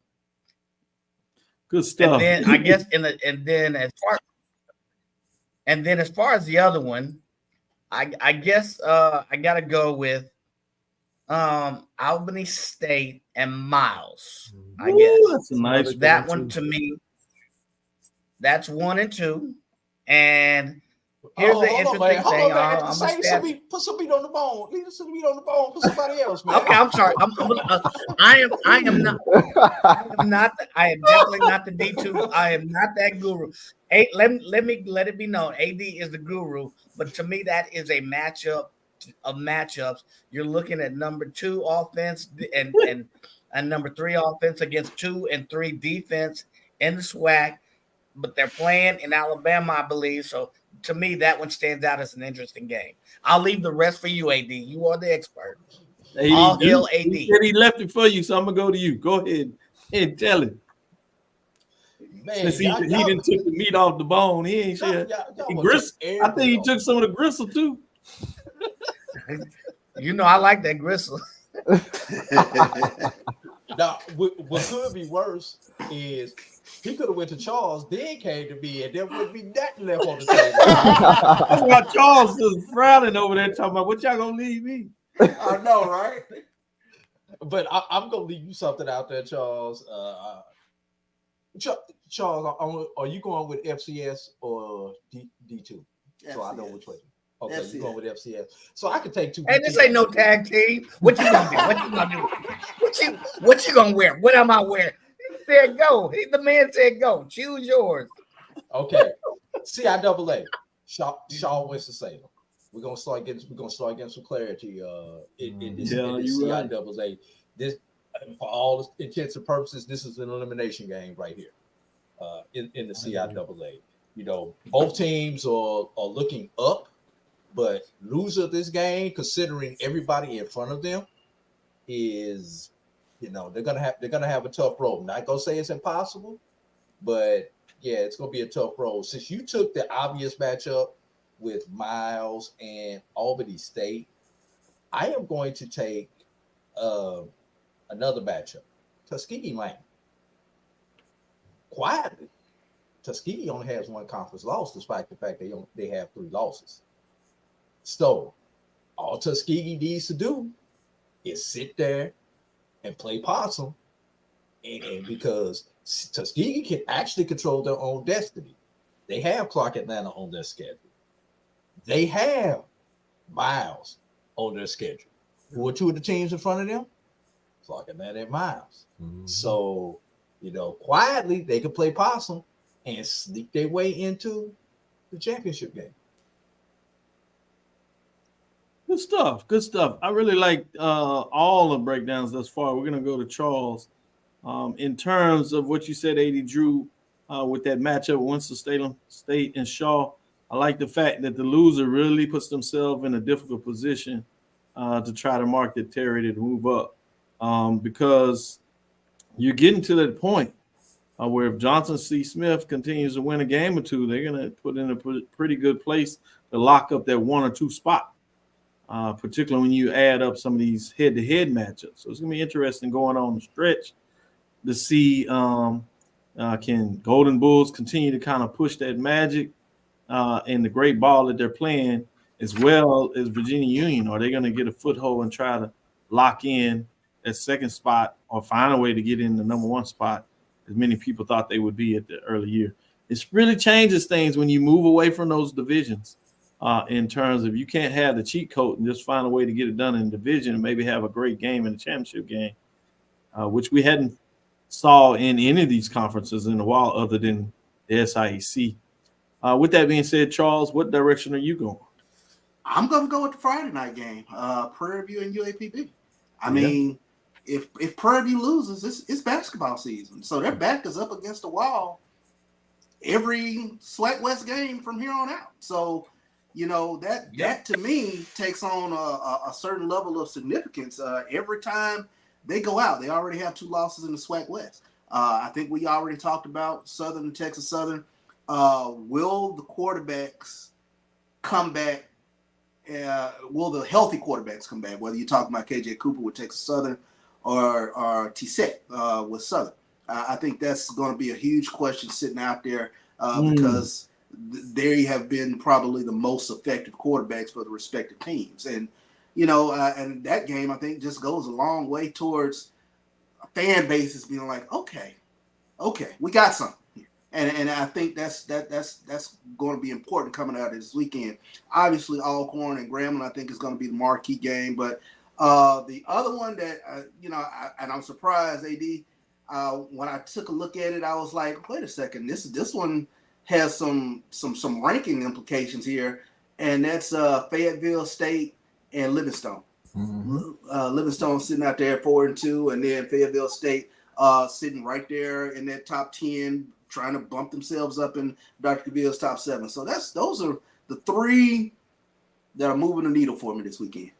Good stuff. And then I guess as far as the other one, I guess I gotta go with Albany State and Miles. I guess that's a nice that one to me. That's 1 and 2, and here's the interesting thing. Put some meat on the bone. Leave some meat on the bone. Put somebody else, man. Okay, I'm sorry. I am definitely not the D2. I am not that guru. Let it be known. AD is the guru, but to me, that is a matchup of matchups. You're looking at number 2 offense and number 3 offense against 2 and 3 defense in the SWAC, but they're playing in Alabama, I believe. So to me, that one stands out as an interesting game. I'll leave the rest for you, AD. You are the expert. All hail AD. He said he left it for you, so I'm gonna go to you. Go ahead and tell him. Since he didn't took the meat off the bone, he ain't sure. I think he took some of the gristle too. You know, I like that gristle. Now, what could be worse is he could have went to Charles, then came to me, and there wouldn't be nothing left on the table. That's why Charles is frowning over there talking about what y'all gonna leave me. I know, right? But I'm gonna leave you something out there, Charles. Charles, are you going with FCS or D2? So I know which way. Okay, FCS. You're going with FCS. So I can take two. Hey, this ain't no tag team. What you gonna do? What you gonna do? What you gonna wear? What am I wearing? He said go. The man said go. Choose yours. Okay. CIAA. Shaw Winston-Salem. We're gonna start getting some clarity in this CIAA. Right. This, for all intents and purposes, this is an elimination game right here in the CIAA. You know, both teams are looking up, but loser of this game, considering everybody in front of them, is, you know, they're gonna have a tough road. Not gonna say it's impossible, but yeah, it's gonna be a tough road. Since you took the obvious matchup with Miles and Albany State, I am going to take another matchup. Tuskegee Lane. Quietly, Tuskegee only has one conference loss, despite the fact they have 3 losses. So all Tuskegee needs to do is sit there and play possum, and because Tuskegee can actually control their own destiny. They have Clark Atlanta on their schedule. They have Miles on their schedule. Who are 2 of the teams in front of them? Clark Atlanta and Miles. Mm-hmm. So, you know, quietly they can play possum and sneak their way into the championship game. Good stuff. Good stuff. I really like all the breakdowns thus far. We're going to go to Charles. In terms of what you said, AD Drew, with that matchup, Winston-Salem State and Shaw, I like the fact that the loser really puts themselves in a difficult position to try to mark the territory to move up, because you're getting to that point where if Johnson C. Smith continues to win a game or two, they're going to put in a pretty good place to lock up that 1 or 2 spot, particularly when you add up some of these head-to-head matchups. So it's going to be interesting going on the stretch to see can Golden Bulls continue to kind of push that magic and the great ball that they're playing, as well as Virginia Union. Are they going to get a foothold and try to lock in that second spot or find a way to get in the number 1 spot, as many people thought they would be at the early year? It really changes things when you move away from those divisions in terms of you can't have the cheat code and just find a way to get it done in the division and maybe have a great game in the championship game, which we hadn't saw in any of these conferences in a while other than the SIAC. With that being said, Charles, what direction are you going? I'm going to go with the Friday night game, Prairie View and UAPB. I mean, if Prairie View loses, it's basketball season. So their back is up against the wall every SWAC West game from here on out. So, you know, that to me takes on a certain level of significance. Every time they go out, they already have 2 losses in the SWAC West. I think we already talked about Southern and Texas Southern. Will the quarterbacks come back? Will the healthy quarterbacks come back? Whether you're talking about KJ Cooper with Texas Southern or T-Set with Southern. I think that's going to be a huge question sitting out there because they have been probably the most effective quarterbacks for the respective teams. And, you know, and that game, I think, just goes a long way towards fan bases being like, okay, we got something here. And I think that's going to be important coming out of this weekend. Obviously, Alcorn and Grambling, I think, is going to be the marquee game. But the other one that, and I'm surprised, AD, when I took a look at it, I was like, wait a second, this one has some ranking implications here, and that's Fayetteville State and Livingstone. Mm-hmm. Livingstone sitting out there at 4-2, and then Fayetteville State sitting right there in that top 10, trying to bump themselves up in Dr. Cavill's top 7. So those are the 3 that are moving the needle for me this weekend.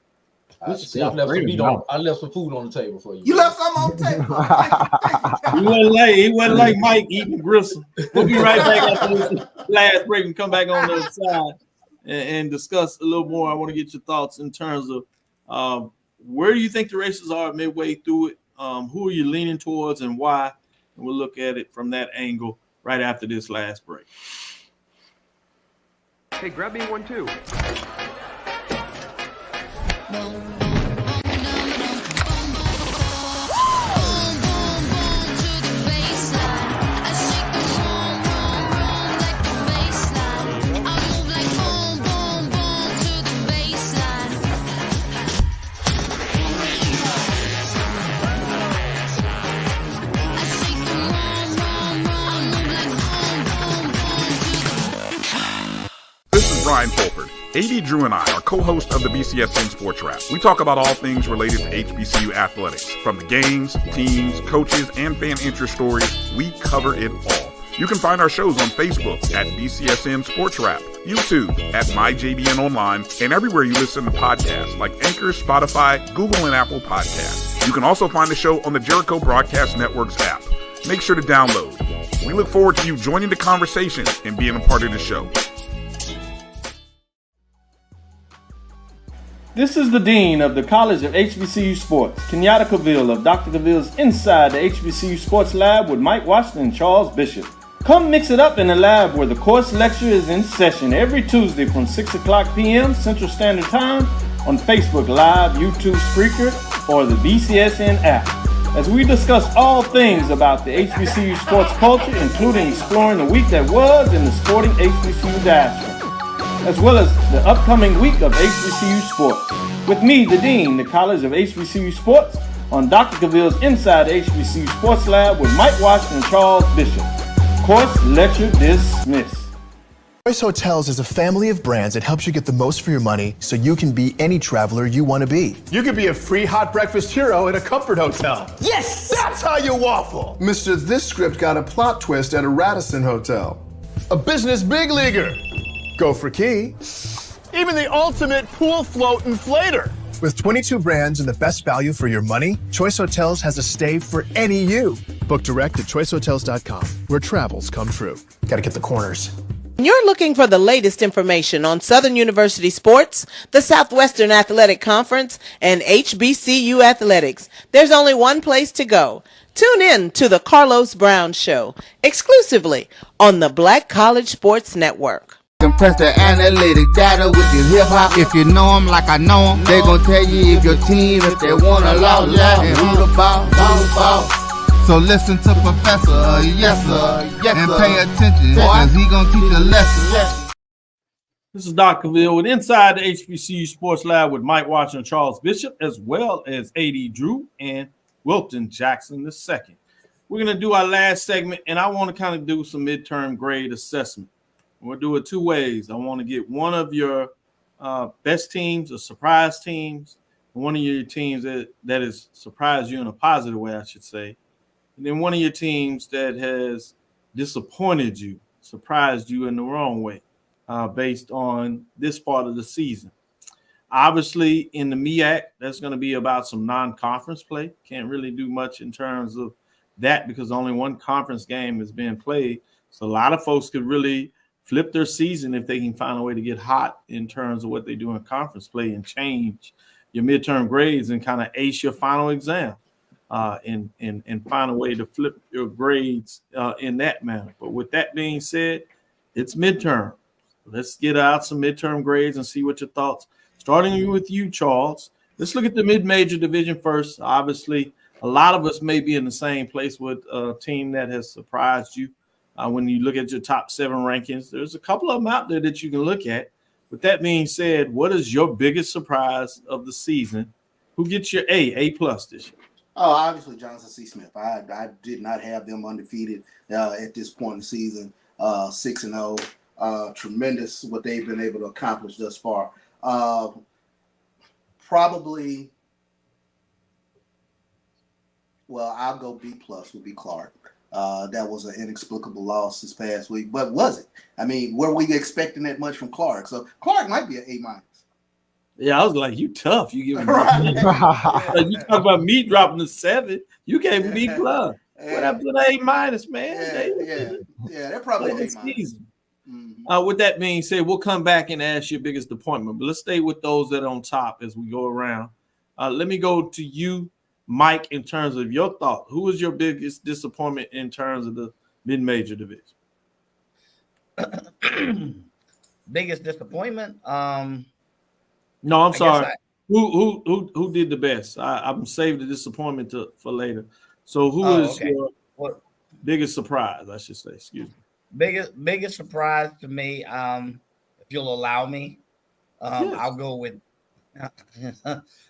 I left some food on the table for you. You left some on the table. He wasn't like Mike eating gristle. We'll be right back after this last break and come back on the other side and discuss a little more. I want to get your thoughts in terms of where do you think the races are midway through it? Who are you leaning towards and why? And we'll look at it from that angle right after this last break. Hey, grab me one too. This is Ryan Fulford. AD Drew and I are co-hosts of the BCSN Sports Wrap. We talk about all things related to HBCU athletics. From the games, teams, coaches, and fan interest stories, we cover it all. You can find our shows on Facebook at BCSN Sports Wrap, YouTube at MyJBN Online, and everywhere you listen to podcasts like Anchor, Spotify, Google, and Apple Podcasts. You can also find the show on the Jericho Broadcast Network's app. Make sure to download. We look forward to you joining the conversation and being a part of the show. This is the Dean of the College of HBCU Sports, Kenyatta Cavil of Dr. Cavil's Inside the HBCU Sports Lab with Mike Washington and Charles Bishop. Come mix it up in the lab where the course lecture is in session every Tuesday from 6 o'clock p.m. Central Standard Time on Facebook Live, YouTube Spreaker, or the BCSN app. As we discuss all things about the HBCU sports culture, including exploring the week that was in the sporting HBCU diaspora, as well as the upcoming week of HBCU sports. With me, the Dean, the College of HBCU Sports, on Dr. Cavil's Inside the HBCU Sports Lab with Mike Washington and Charles Bishop. Course lecture dismissed. Choice Hotels is a family of brands that helps you get the most for your money so you can be any traveler you want to be. You could be a free hot breakfast hero at a comfort hotel. Yes! That's how you waffle. Mister, this script got a plot twist at a Radisson hotel. A business big leaguer. Go for key. Even the ultimate pool float inflator. With 22 brands and the best value for your money, Choice Hotels has a stay for any you. Book direct at choicehotels.com, where travels come true. Gotta get the corners. You're looking for the latest information on Southern University sports, the Southwestern Athletic Conference, and HBCU athletics. There's only one place to go. Tune in to the Carlos Brown Show, exclusively on the Black College Sports Network. Compress the analytic data with your hip-hop. If you know them like I know them, they gon' tell you if your team, if they want a lot, and who the ball. So listen to Professor, yes sir, and pay attention, because he gon' teach a lesson. This is Dr. Cavil with Inside the HBCU Sports Lab with Mike Washington and Charles Bishop, as well as AD Drew and Wilton Jackson II. We're going to do our last segment, and I want to kind of do some midterm grade assessment. We'll do it two ways. I want to get one of your best teams or surprise teams, and one of your teams that has surprised you in a positive way, I should say. And then one of your teams that has disappointed you, surprised you in the wrong way, based on this part of the season. Obviously, in the MEAC, that's going to be about some non-conference play. Can't really do much in terms of that because only one conference game is being played. So a lot of folks could really flip their season if they can find a way to get hot in terms of what they do in conference play and change your midterm grades and kind of ace your final exam and find a way to flip your grades in that manner. But with that being said, it's midterm. Let's get out some midterm grades and see what your thoughts. Starting with you, Charles. Let's look at the mid-major division first. Obviously, a lot of us may be in the same place with a team that has surprised you. When you look at your top 7 rankings, there's a couple of them out there that you can look at. With that being said, what is your biggest surprise of the season? Who gets your A+ this year? Oh, obviously Johnson C. Smith. I did not have them undefeated at this point in the season. 6-0. Tremendous what they've been able to accomplish thus far. Probably, well, I'll go B+ would be Clark. That was an inexplicable loss this past week, but was it? I mean, were we expecting that much from Clark? So Clark might be an A-. Yeah, I was like, you tough. You give him Right. like, you talk about me dropping the 7. You gave him B plus. What Yeah. up to the A minus, man? They're probably Play A the minus. season. With that being said, we'll come back and ask your biggest disappointment, but let's stay with those that are on top as we go around. Let me go to you, Mike, in terms of your thought. Who was your biggest disappointment in terms of the mid-major division? Biggest disappointment? No, I'm sorry. Who did the best? I'm saving the disappointment for later. So who is your biggest surprise? I should say. Excuse me. Biggest surprise to me. If you'll allow me, Yes.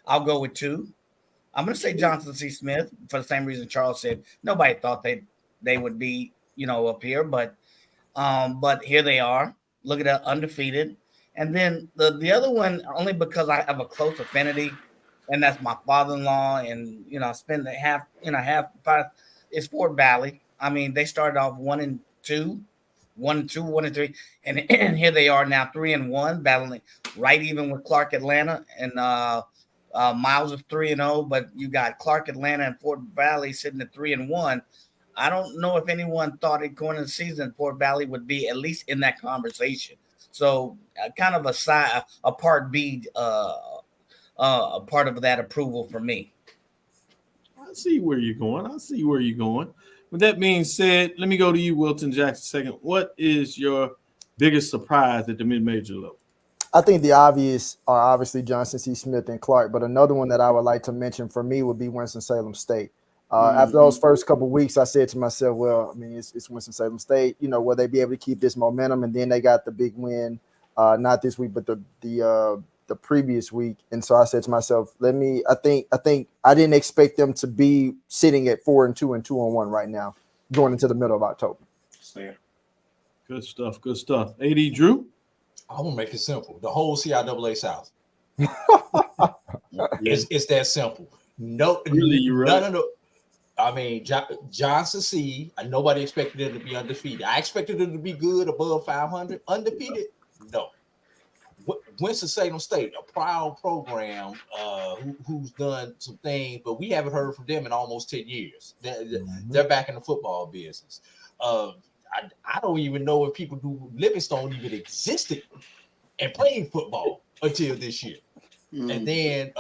I'll go with 2. I'm going to say Johnson C. Smith for the same reason Charles said. Nobody thought they would be up here, but here they are. Look at that, undefeated. And then the other one, only because I have a close affinity, and that's my father-in-law, and I spend half is Fort Valley. I mean, they started off 1-2, 1-3, and here they are now 3-1, battling right even with Clark Atlanta, and Miles is 3-0, but you got Clark Atlanta and Fort Valley sitting at 3-1. I don't know if anyone thought it going into the season Fort Valley would be at least in that conversation. So kind of a part B, a part of that approval for me. I see where you're going. With that being said, let me go to you, Wilton Jackson, second. What is your biggest surprise at the mid-major level? I think the obvious are obviously Johnson C. Smith and Clark, but another one that I would like to mention for me would be Winston-Salem State. After those first couple of weeks, I said to myself, well, I mean, it's Winston-Salem State. Will they be able to keep this momentum? And then they got the big win, not this week, but the previous week. And so I said to myself, I think I didn't expect them to be sitting at 4-2 and 2-1 right now, going into the middle of October. Fair. Good stuff. AD Drew? I want to make it simple. The whole CIAA South. It's that simple. No, really, you're right. No. I mean, Johnson C. Nobody expected them to be undefeated. I expected them to be good, above 500. Undefeated? No. Winston-Salem State, a proud program who's done some things, but we haven't heard from them in almost 10 years. They're back in the football business. I don't even know if people do Livingstone even existed and playing football until this year. And then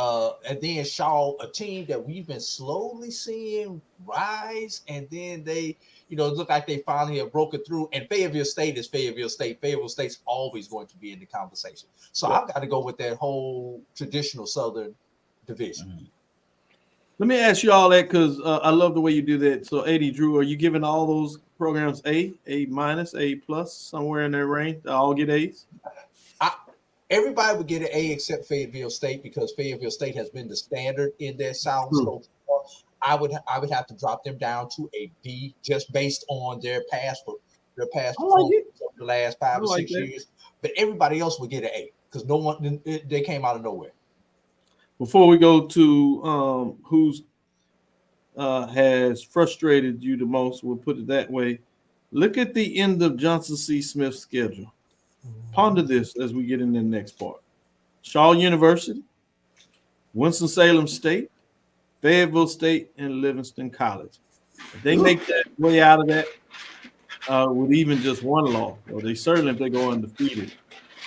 Shaw, a team that we've been slowly seeing rise, and then they, look like they finally have broken through. And Fayetteville State is Fayetteville State. Fayetteville State's always going to be in the conversation. So I've got to go with that whole traditional Southern division. Let me ask you all that because I love the way you do that. So, AD Drew, are you giving all those programs A minus, A plus, somewhere in their range? They all get A's? Everybody would get an A except Fayetteville State because Fayetteville State has been the standard in their South. So I would have to drop them down to a B just based on their past performance over the last 5 or 6 years. But everybody else would get an A because they came out of nowhere. Before we go to who's has frustrated you the most, we'll put it that way. Look at the end of Johnson C. Smith's schedule. Ponder this as we get in the next part. Shaw University, Winston-Salem State, Fayetteville State, and Livingston College. If they make that way out of that with even just one loss, or they certainly if they go undefeated.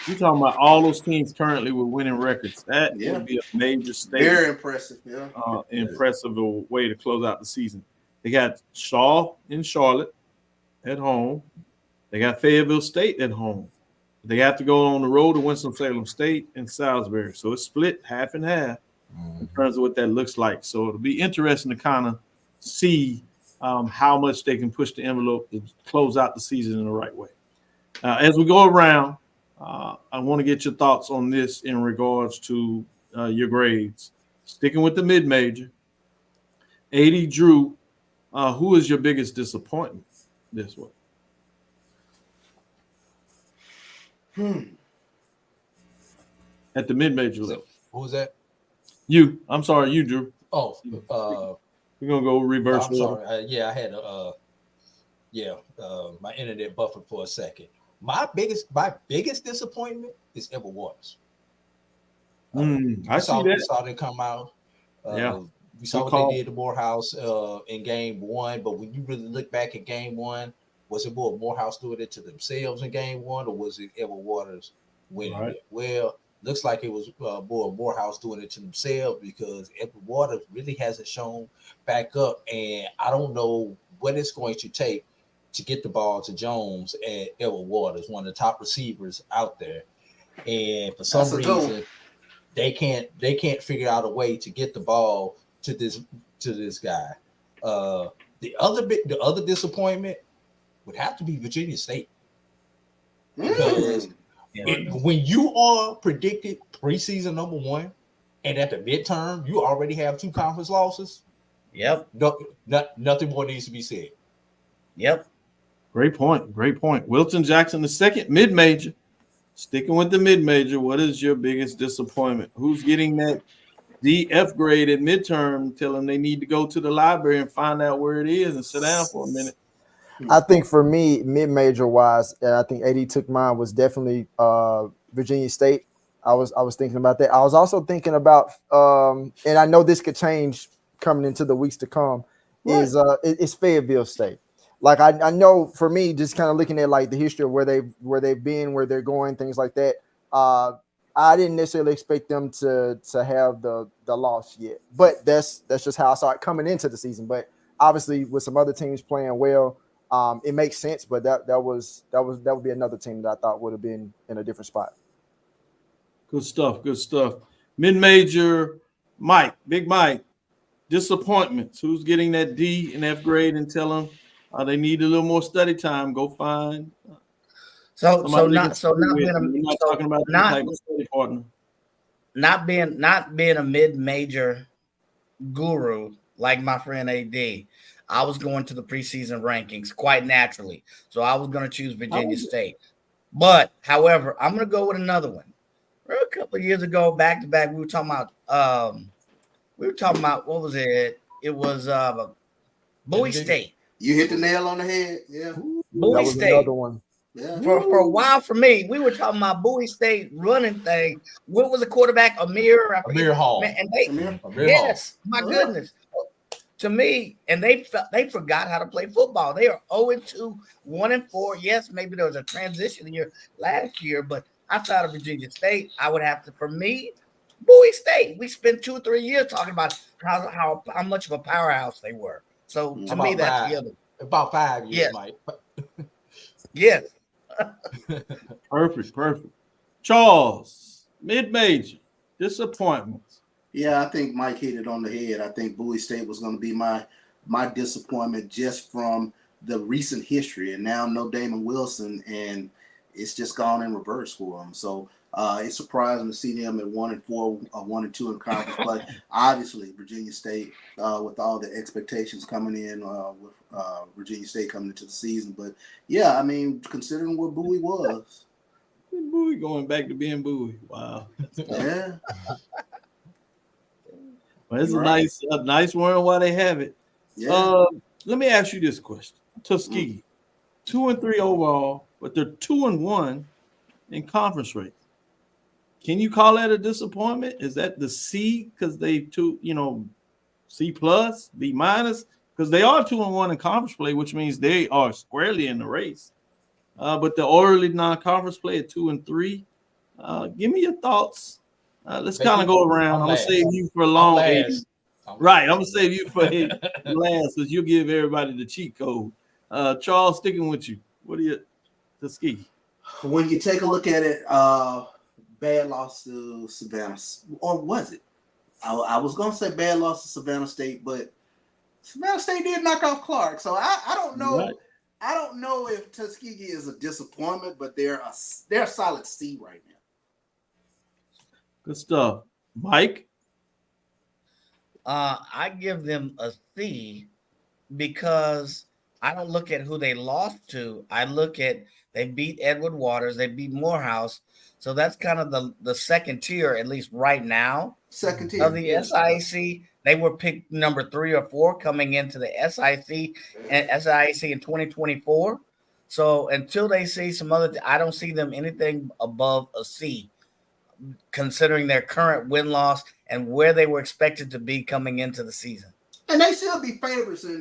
You're talking about all those teams currently with winning records. That would be a major statement. Very impressive. Yeah. Impressive way to close out the season. They got Shaw in Charlotte at home. They got Fayetteville State at home. They have to go on the road to Winston-Salem State and Salisbury. So it's split half and half in terms of what that looks like. So it'll be interesting to kind of see how much they can push the envelope to close out the season in the right way. As we go around, I want to get your thoughts on this in regards to your grades. Sticking with the mid-major, AD Drew, who is your biggest disappointment this way? At the mid-major level. Who was that? You. I'm sorry, you, Drew. Oh, we're gonna go reverse. I'm sorry. I had my internet buffered for a second. My biggest disappointment is Ever Waters. I see that. We saw them come out. Yeah. We saw what they did to Morehouse in game one, but when you really look back at game one, was it more Morehouse doing it to themselves in game one, or was it Edward Waters winning it? Well, looks like it was more Morehouse doing it to themselves, because Edward Waters really hasn't shown back up, and I don't know what it's going to take to get the ball to Jones and Edward Waters, one of the top receivers out there. And for some reason, they can't figure out a way to get the ball to this guy. The other disappointment would have to be Virginia State, because when you are predicted preseason number one, and at the midterm you already have 2 conference losses. Yep. Nothing more needs to be said. Yep. Great point. Wilton Jackson, the second mid-major. Sticking with the mid-major, what is your biggest disappointment? Who's getting that DF grade at midterm? Tell them they need to go to the library and find out where it is and sit down for a minute. I think for me, mid-major wise, and I think AD took mine, was definitely Virginia State. I was thinking about that. I was also thinking about, and I know this could change coming into the weeks to come, is Fayetteville State. Like I know for me, just kind of looking at like the history of where they've been, where they're going, things like that. I didn't necessarily expect them to have the loss yet, but that's just how I saw it coming into the season. But obviously, with some other teams playing well, it makes sense. But that would be another team that I thought would have been in a different spot. Good stuff. Mid-major, Big Mike, disappointments. Who's getting that D and F grade, and tell them they need a little more study time. Go find. Not being a mid-major guru like my friend AD, I was going to the preseason rankings quite naturally. So I was going to choose Virginia State. But however, I'm going to go with another one. A couple of years ago, back to back, we were talking about what was it? It was Bowie State. You hit the nail on the head. Yeah. Bowie State. Another one. Yeah. For a while, for me, we were talking about Bowie State running thing. What was the quarterback? Amir Hall. My goodness. To me, and they forgot how to play football. They are 0-2, 1-4. Yes, maybe there was a transition year last year, but outside of Virginia State, I would have to, for me, Bowie State. We spent 2 or 3 years talking about how much of a powerhouse they were. So to me, that's the other. About 5 years, Mike. Yes. Perfect. Charles, mid-major, disappointments. Yeah, I think Mike hit it on the head. I think Bowie State was going to be my disappointment just from the recent history, and now no Damon Wilson, and it's just gone in reverse for them. So it's surprising to see them at 1-4, 1-2 in conference play. Obviously, Virginia State, with all the expectations coming in with Virginia State coming into the season. But yeah, I mean, considering what Bowie was, Bowie going back to being Bowie. Wow. Yeah. Well, it's a nice one while they have it. Yeah. Let me ask you this question: Tuskegee, 2-3 overall, but they're 2-1 in conference race. Can you call that a disappointment? Is that the C because they C plus, B minus? Because they are 2-1 in conference play, which means they are squarely in the race. But the early non-conference play at 2-3. Give me your thoughts. Let's kind of go around. I'm gonna save you for a long. Right, I'm gonna save you for last, because you'll give everybody the cheat code. Charles, sticking with you. What do you, Tuskegee? When you take a look at it, bad loss to Savannah, or was it? I was gonna say bad loss to Savannah State, but Savannah State did knock off Clark, so I don't know. Right. I don't know if Tuskegee is a disappointment, but they're a solid C right now. Good stuff. Mike? I give them a C because I don't look at who they lost to. I look at they beat Edward Waters, they beat Morehouse. So that's kind of the second tier, at least right now. Second tier of the SIAC. They were picked number 3 or 4 coming into the SIAC in 2024. So until they see some other, I don't see them anything above a C considering their current win-loss and where they were expected to be coming into the season. And they should be favorites in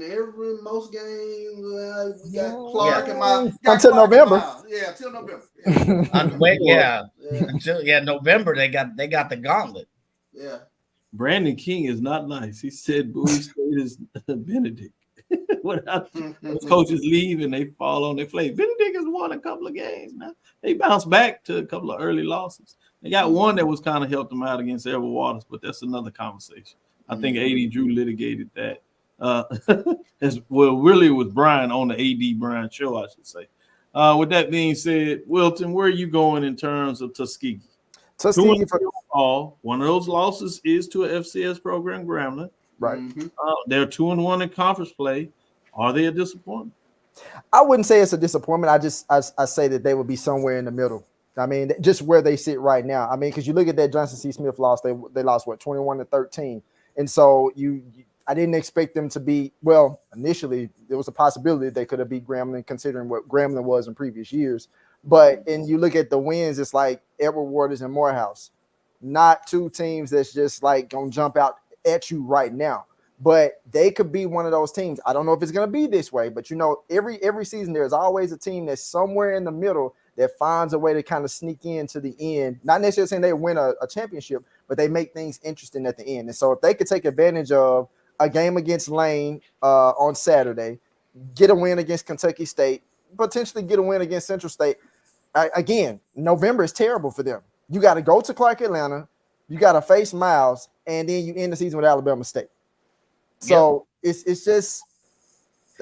most games. We got Clark and Miles. Until November. Yeah, until November. Until November they got the gauntlet. Yeah. Brandon King is not nice. He said Bowie State is Benedict. Without those coaches leave and they fall on their plate. Benedict has won a couple of games now. They bounced back to a couple of early losses. They got one that was kind of helped them out against Edward Waters, but that's another conversation. I think AD Drew litigated that. As well, really it was Brian on the AD Brian show, I should say. With that being said, Wilton, where are you going in terms of Tuskegee? Tuskegee one of those losses is to a FCS program, Grambling. Right. They're 2-1 in conference play. Are they a disappointment? I wouldn't say it's a disappointment. I say that they would be somewhere in the middle. I mean, just where they sit right now. I mean, because you look at that Johnson C. Smith loss, they lost 21-13. And so I didn't expect them to be, well, initially there was a possibility they could have beat Grambling considering what Grambling was in previous years. But and you look at the wins, it's like Edward Waters and Morehouse, not two teams that's just like gonna jump out at you right now. But they could be one of those teams. I don't know if it's gonna be this way, but every season there's always a team that's somewhere in the middle that finds a way to kind of sneak into the end. Not necessarily saying they win a championship, but they make things interesting at the end. And so if they could take advantage of a game against Lane on Saturday, get a win against Kentucky State, potentially get a win against Central State. Again, November is terrible for them. You got to go to Clark Atlanta, you got to face Miles, and then you end the season with Alabama State. So it's just,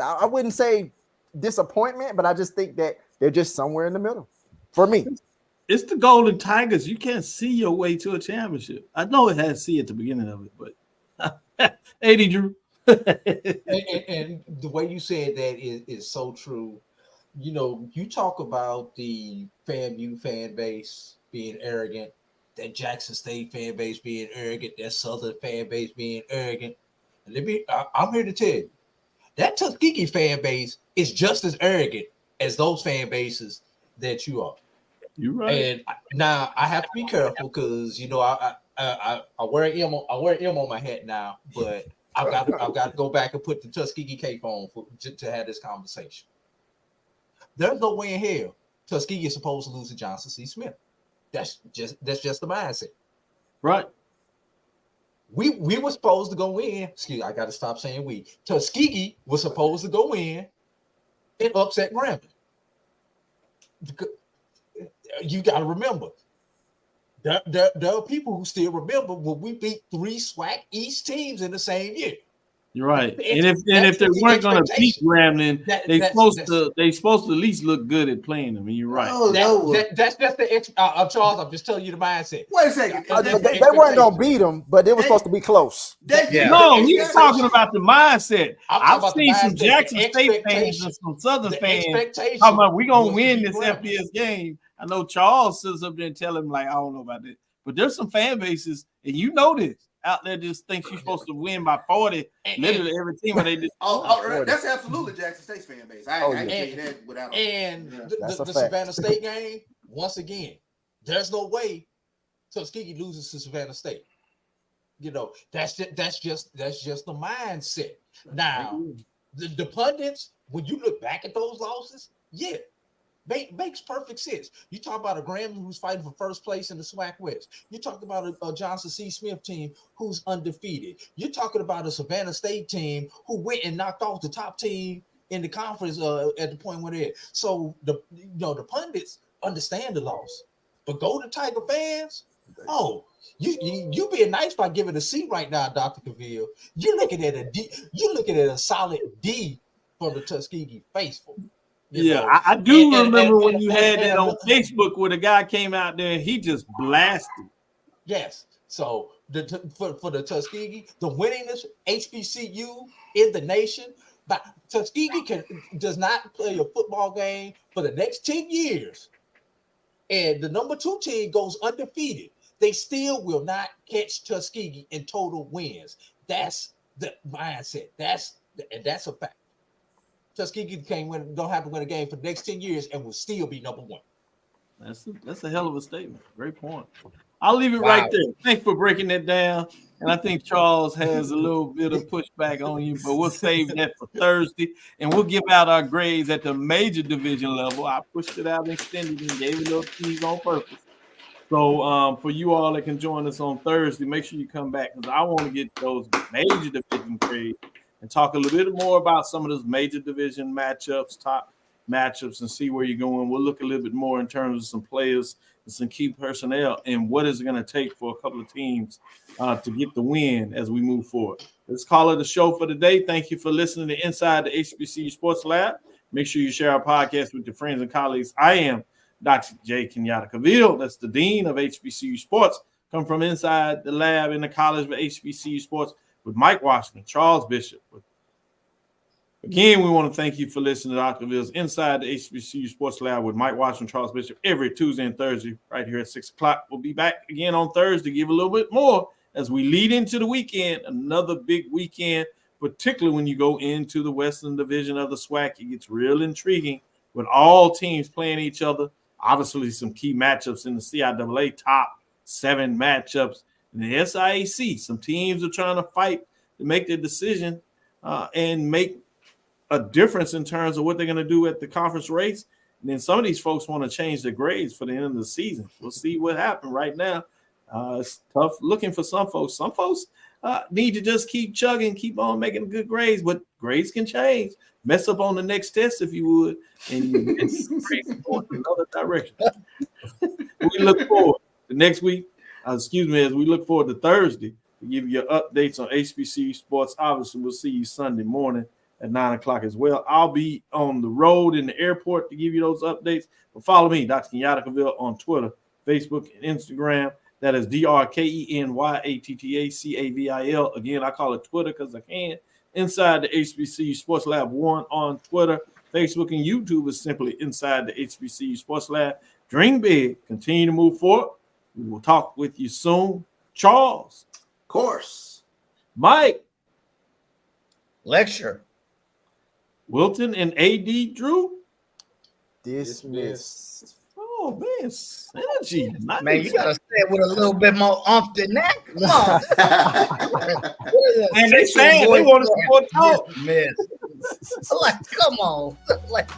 I wouldn't say disappointment, but I just think that they're just somewhere in the middle for me. It's the Golden Tigers. You can't see your way to a championship. I know it had C at the beginning of it, but AD Drew. and the way you said that is so true. You know, you talk about the FAMU fan base being arrogant, that Jackson State fan base being arrogant, that Southern fan base being arrogant. And I'm here to tell you, that Tuskegee fan base is just as arrogant as those fan bases that you are. You're right. And now I have to be careful because I wear an M on my hat now, but I've got to go back and put the Tuskegee cape on to have this conversation. There's no way in hell Tuskegee is supposed to lose to Johnson C. Smith. That's just the mindset. Right. We were supposed to go in. Excuse me, I got to stop saying we. Tuskegee was supposed to go in and upset Grambling. You got to remember, there are people who still remember when we beat 3 SWAC East teams in the same year. You're right. And if they weren't going to beat Grambling, they supposed to at least look good at playing them. And you're right. That's just the Charles. I'm just telling you the mindset. Wait a second. They weren't going to beat them, but they were supposed to be close. No, he's talking about the mindset. I've seen some Jackson State fans and some Southern fans talking about we're going to win this FBS game. I know Charles sits up there and tell him, like, I don't know about this. But there's some fan bases, and you know this, out there just thinks you're supposed to win by 40, literally every team. They just that's absolutely Jackson State's fan base. I can tell you that without the Savannah State game, once again, there's no way Tuskegee loses to Savannah State. You know, that's just the mindset. Now, the pundits, when you look back at those losses, makes perfect sense. You talk about a Grambling who's fighting for first place in the SWAC West. You talk about a Johnson C. Smith team who's undefeated. You're talking about a Savannah State team who went and knocked off the top team in the conference at the point where they're at. So the pundits understand the loss, but Golden Tiger fans, you being nice by giving a C right now, Dr. Cavil. You're looking at a D. You're looking at a solid D for the Tuskegee faithful. I do remember when you had that on Facebook where the guy came out there and he just blasted. Yes. So for the Tuskegee, the winningest HBCU in the nation, but Tuskegee does not play a football game for the next 10 years. And the number 2 team goes undefeated. They still will not catch Tuskegee in total wins. That's the mindset. That's a fact. Tuskegee don't have to win a game for the next 10 years and will still be number 1. That's a hell of a statement. Great point. I'll leave it right there. Thanks for breaking that down. And I think Charles has a little bit of pushback on you, but we'll save that for Thursday. And we'll give out our grades at the major division level. I pushed it out and extended and gave it a little tease on purpose. So for you all that can join us on Thursday, make sure you come back because I want to get those major division grades and talk a little bit more about some of those major division matchups, top matchups, and see where you're going. We'll look a little bit more in terms of some players and some key personnel and what is it going to take for a couple of teams to get the win as we move forward. Let's call it a show for today. Thank you for listening to Inside the HBCU Sports Lab. Make sure you share our podcast with your friends and colleagues. I am Dr. J. Kenyatta Cavil. That's the Dean of HBCU Sports. Come from inside the lab in the College of HBCU Sports with Mike Washington, Charles Bishop. Again, we want to thank you for listening to Dr. Cavill's Inside the HBCU Sports Lab with Mike Washington, Charles Bishop every Tuesday and Thursday right here at 6 o'clock. We'll be back again on Thursday to give a little bit more as we lead into the weekend, another big weekend, particularly when you go into the Western Division of the SWAC. It gets real intriguing with all teams playing each other. Obviously, some key matchups in the CIAA, top 7 matchups. In the SIAC, some teams are trying to fight to make their decision and make a difference in terms of what they're going to do at the conference race. And then some of these folks want to change their grades for the end of the season. We'll see what happens right now. It's tough looking for some folks. Some folks need to just keep chugging, keep on making good grades, but grades can change. Mess up on the next test if you would, and you get grades going in another direction. We look forward to next week, as we look forward to Thursday to give you updates on HBCU sports. Obviously, we'll see you Sunday morning at 9 o'clock as well. I'll be on the road in the airport to give you those updates. But follow me, Dr. Kenyatta Cavil, on Twitter, Facebook, and Instagram. That is DrKenyattaCavil. Again, I call it Twitter because I can. Inside the HBCU Sports Lab 1 on Twitter, Facebook, and YouTube is simply Inside the HBCU Sports Lab. Dream big. Continue to move forward. We will talk with you soon. Charles. Of course. Mike. Lecture. Wilton and AD Drew. Dismissed. Oh, man, synergy. Nice. Man, you gotta say it with a little bit more umph than that. Come on. And they saying they want to support talk. Like, come on. Like